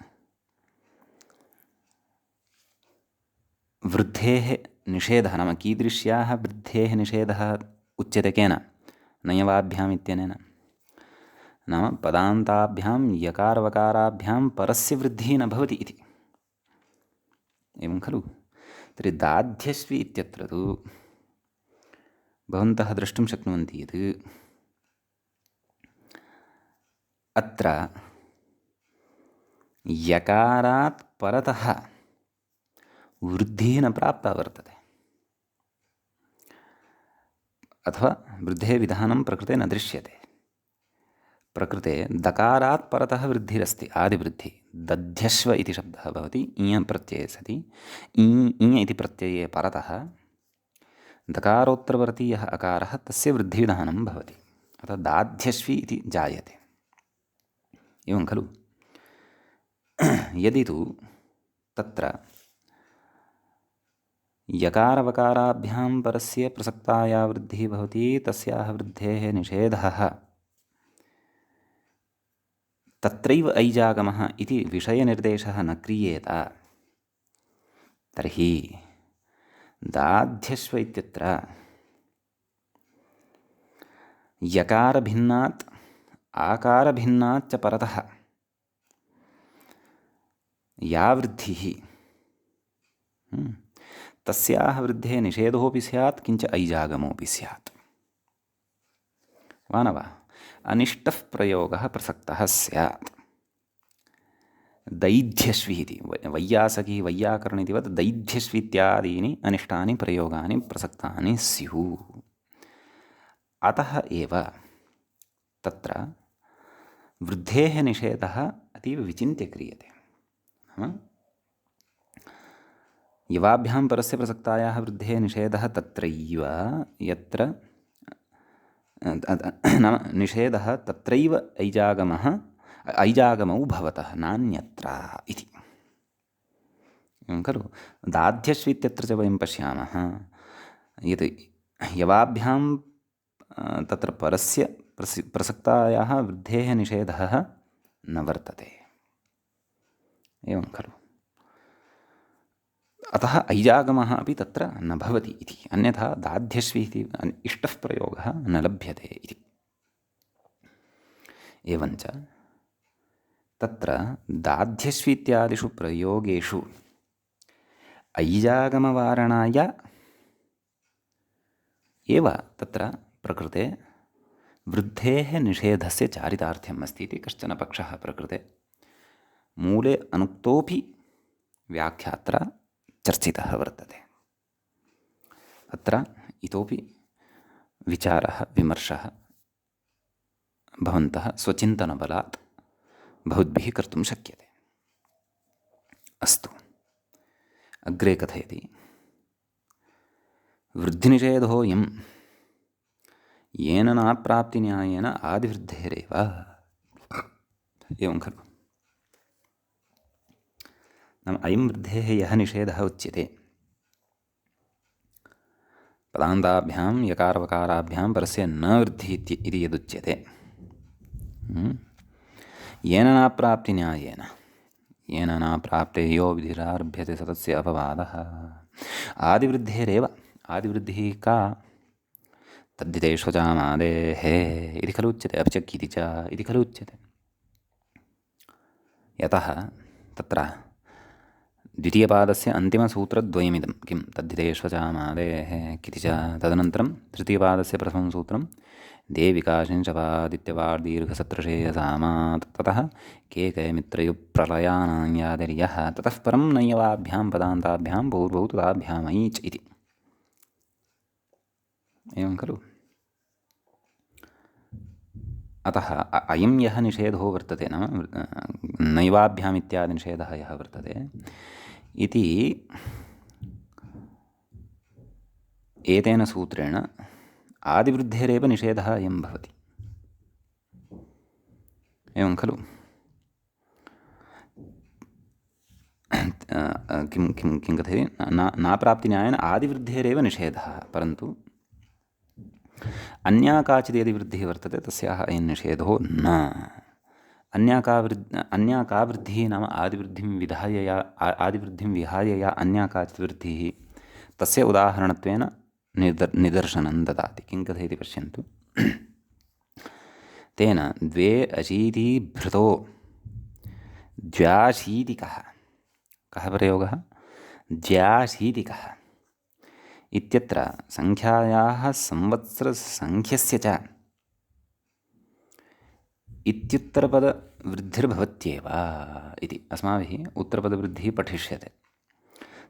वृद्धेः निषेधः, नाम कीदृश्याः वृद्धेः निषेधः उच्यते केन? नयवाभ्याम् इत्यनेन। नाम पदान्ताभ्यां यकारवकाराभ्यां परस्य वृद्धिः न भवति इति। एवं खलु। तर्हि दाध्यश्वि इत्यत्र तु भवन्तः द्रष्टुं शक्नुवन्ति यत् अत्र यकारात् परतः वृद्धिः न प्राप्ता वर्तते, अथवा वृद्धेः विधानं प्रकृते न दृश्यते। प्रकृते दकारात् परतः वृद्धिरस्ति, आदिवृद्धिः। दध्यश्व इति शब्दः भवति इञ प्रत्यये सति। इञ इति प्रत्यये परतः दकारोत्तरवर्ती यः अकारः तस्य वृद्धिविधानं भवति। अतः दाध्यश्वि इति जायते। एवं खलु। यदि तु तत्र यकारवकाराभ्यां परस्य प्रसक्ताया वृद्धिः भवति, तस्याः वृद्धेः निषेधः तत्रैव ऐजागमः इति विषयनिर्देशः न क्रियेत, तर्हि दाध्यश्व इत्यत्र यकारभिन्नात् आकारभिन्नात् च परतः या वृद्धिः तस्याः वृद्धेः निषेधोऽपि स्यात्, किञ्च ऐजागमोऽपि स्यात्। वा न वा? अनिष्टः प्रयोगः प्रसक्तः स्यात्। दैध्यश्वी इति वैयासकी वैयाकरण इति वत् दैध्यश्वी इत्यादीनि अनिष्टानि प्रयोगानि प्रसक्तानि स्युः। अतः एव तत्र वृद्धेः निषेधः अतीव विचिन्त्य क्रियते। नाम यवाभ्यां परस्य प्रसक्तायाः वृद्धेः निषेधः तत्रैव यत्र नाम निषेधः तत्रैव ऐजागमौ भवतः नान्यत्र इति। एवं खलु दाध्यश्वित्यत्र च वयं पश्यामः यत् यवाभ्यां तत्र परस्य प्रसक्तायाः वृद्धेः निषेधः न वर्तते। एवं खलु अतः ऐजागमः अपि तत्र न भवति इति। अन्यथा दाध्यश्वी इति इष्टः प्रयोगः न लभ्यते इति। एवञ्च तत्र दाध्यश्वी इत्यादिषु प्रयोगेषु ऐजागमवारणाय एव तत्र प्रकृते वृद्धेः निषेधस्य चारितार्थ्यम् अस्ति इति कश्चन पक्षः प्रकृते। मूले अनुक्तोऽपि व्याख्यात्रा चर्चितः वर्तते। अत्र इतोपि विचारः विमर्शः भवन्तः स्वचिन्तनबलात् भवद्भिः कर्तुं शक्यते। अस्तु, अग्रे कथयति वृद्धिनिषेधोऽयं येन नाप्राप्तिन्यायेन आदिवृद्धेरेव। एवं खलु नाम अयं वृद्धेः यः निषेधः उच्यते पदान्ताभ्यां यकारवकाराभ्यां परस्य न वृद्धिः इति यदुच्यते येन नाप्राप्तिन्यायेन येन नाप्राप्तेयो विधिरारभ्यते स तस्य अपवादः। आदिवृद्धेरेव आदिवृद्धिः का तद्धितेष्वचामादेः इति खलु उच्यते। अपि च किति च इति खलु उच्यते। यतः तत्र द्वितीयपादस्य अन्तिमसूत्रद्वयमिदं किं तद्धितेष्वचामादेः किति च तदनन्तरं तृतीयपादस्य प्रथमं सूत्रं देविकाशिंशपादित्यवार्दीर्घसत्रशेयसामात् ततः केकयमित्रयुप्रलयानान्यादिर्यः ततः परं नैयवाभ्यां पदान्ताभ्यां पूर्वौ तदाभ्यामैच इति। एवं खलु अतः अयं यः निषेधो वर्तते नाम नैवाभ्याम् इत्यादि निषेधः यः वर्तते इति एतेन सूत्रेण आदिवृद्धेरेव निषेधः अयं भवति। एवं खलु किं कथयति नाप्राप्तिन्यायेन आदिवृद्धेरेव निषेधः परन्तु अन्या काचित् यदि वृद्धिः वर्तते तस्याः अयं निषेधो न। अन्या का वृद्धिः नाम आदिवृद्धिं विहाय या अन्या काचित् वृद्धिः तस्य उदाहरणत्वेन निदर्शनं ददाति। किं कथयति पश्यन्तु। तेन द्वे अशीतिभृतो द्व्याशीतिकः कः प्रयोगः द्व्याशीतिकः इत्यत्र संख्यायाः संवत्सरसंख्यस्य च इत्युत्तरपदवृद्धिर्भवत्येव इति अस्माभिः उत्तरपदवृद्धिः पठिष्यते।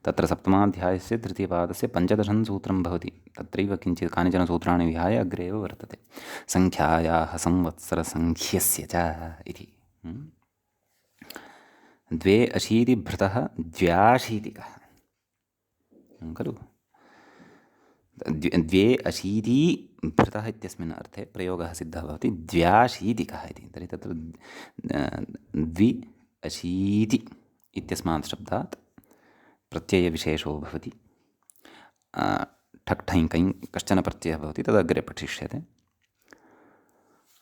तत्र सप्तमाध्यायस्य तृतीयपादस्य 15 सूत्रं भवति। तत्रैव किञ्चित् कानिचन सूत्राणि विहाय अग्रे एव वर्तते संख्यायाः संवत्सरसंख्यस्य च इति। द्वे अशीतिभृतः द्व्याशीतिकः खलु द्वे अशीतिभृतः इत्यस्मिन् अर्थे प्रयोगः सिद्धः भवति द्व्याशीतिकः इति। तर्हि तत्र द्वि अशीति इत्यस्मात् शब्दात् प्रत्ययविशेषो भवति। ठक् ठैं कैं कश्चन प्रत्ययः भवति तदग्रे पठिष्यते।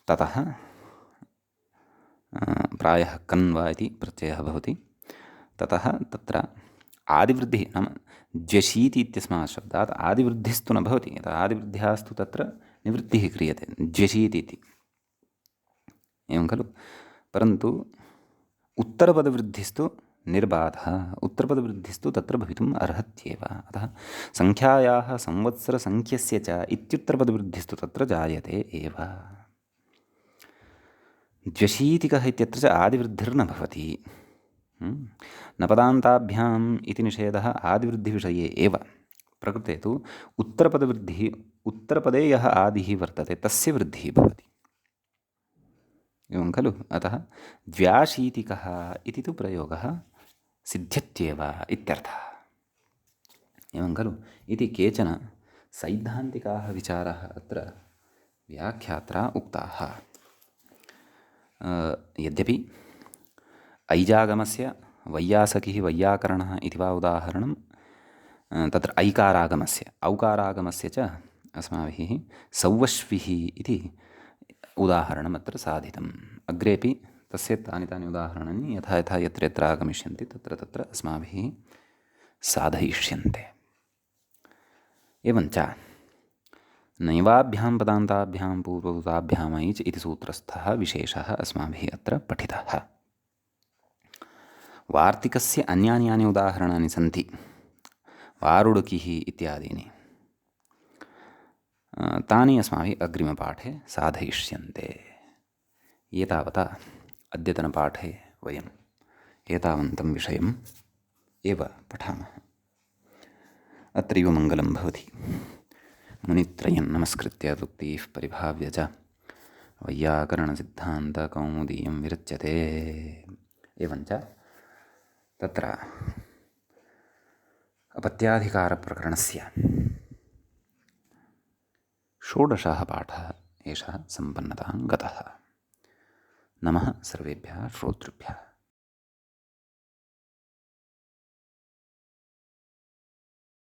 ततः प्रायः कन् वा इति प्रत्ययः भवति। ततः तत्र आदिवृद्धिः नाम द्व्यशीति इत्यस्मात् शब्दात् आदिवृद्धिस्तु न भवति। यतः आदिवृद्ध्यास्तु तत्र निवृत्तिः क्रियते द्व्यशीति इति। एवं खलु परन्तु उत्तरपदवृद्धिस्तु निर्बाधः उत्तरपदवृद्धिस्तु तत्र भवितुम् अर्हत्येव। अतः संख्यायाः संवत्सरसंख्यस्य च इत्युत्तरपदवृद्धिस्तु तत्र जायते एव। द्व्यशीतिकः इत्यत्र च आदिवृद्धिर्न भवति। न पदान्ताभ्याम् इति निषेधः आदिवृद्धिविषये एव। प्रकृते तु उत्तरपदे यः आदिः वर्तते तस्य वृद्धिः भवति। एवं खलु? अतः द्व्याशीतिकः इति तु प्रयोगः सिद्ध्यत्येव इत्यर्थः। एवं खलु? इति केचन सैद्धान्तिकाः विचाराः अत्र व्याख्यात्रा उक्ताः। यद्यपि ऐजागमस्य वैयासकिः वैयाकरणः इति वा उदाहरणं तत्र ऐकारागमस्य औकारागमस्य च अस्माभिः सौवश्विः इति उदाहरणम् अत्र साधितम्। अग्रेपि तस्य तानि उदाहरणानि यथा यथा यत्र यत्र आगमिष्यन्ति तत्र तत्र अस्माभिः साधयिष्यन्ते। एवञ्च नैवाभ्यां पदान्ताभ्यां पूर्वभूताभ्याम् ऐच् इति सूत्रस्थः विशेषः अस्माभिः अत्र पठितः। वार्तिकस्य अन्यानि यानि उदाहरणानि सन्ति, वारुडुकिः इत्यादीनि, तानि अस्माभिः अग्रिमपाठे साधयिष्यन्ते। एतावता अद्यतनपाठे वयम् एतावन्तं विषयम् एव पठामः। अत्रैव मङ्गलं भवति। मुनित्रयं नमस्कृत्य उक्तीः परिभाव्य च वैयाकरणसिद्धान्तकौमुदीयं विरच्यते। एवञ्च तत्र अपत्याधिकारप्रकरणस्य 16 पाठः एषः सम्पन्नतां गतः। नमः सर्वेभ्यः श्रोतृभ्यः।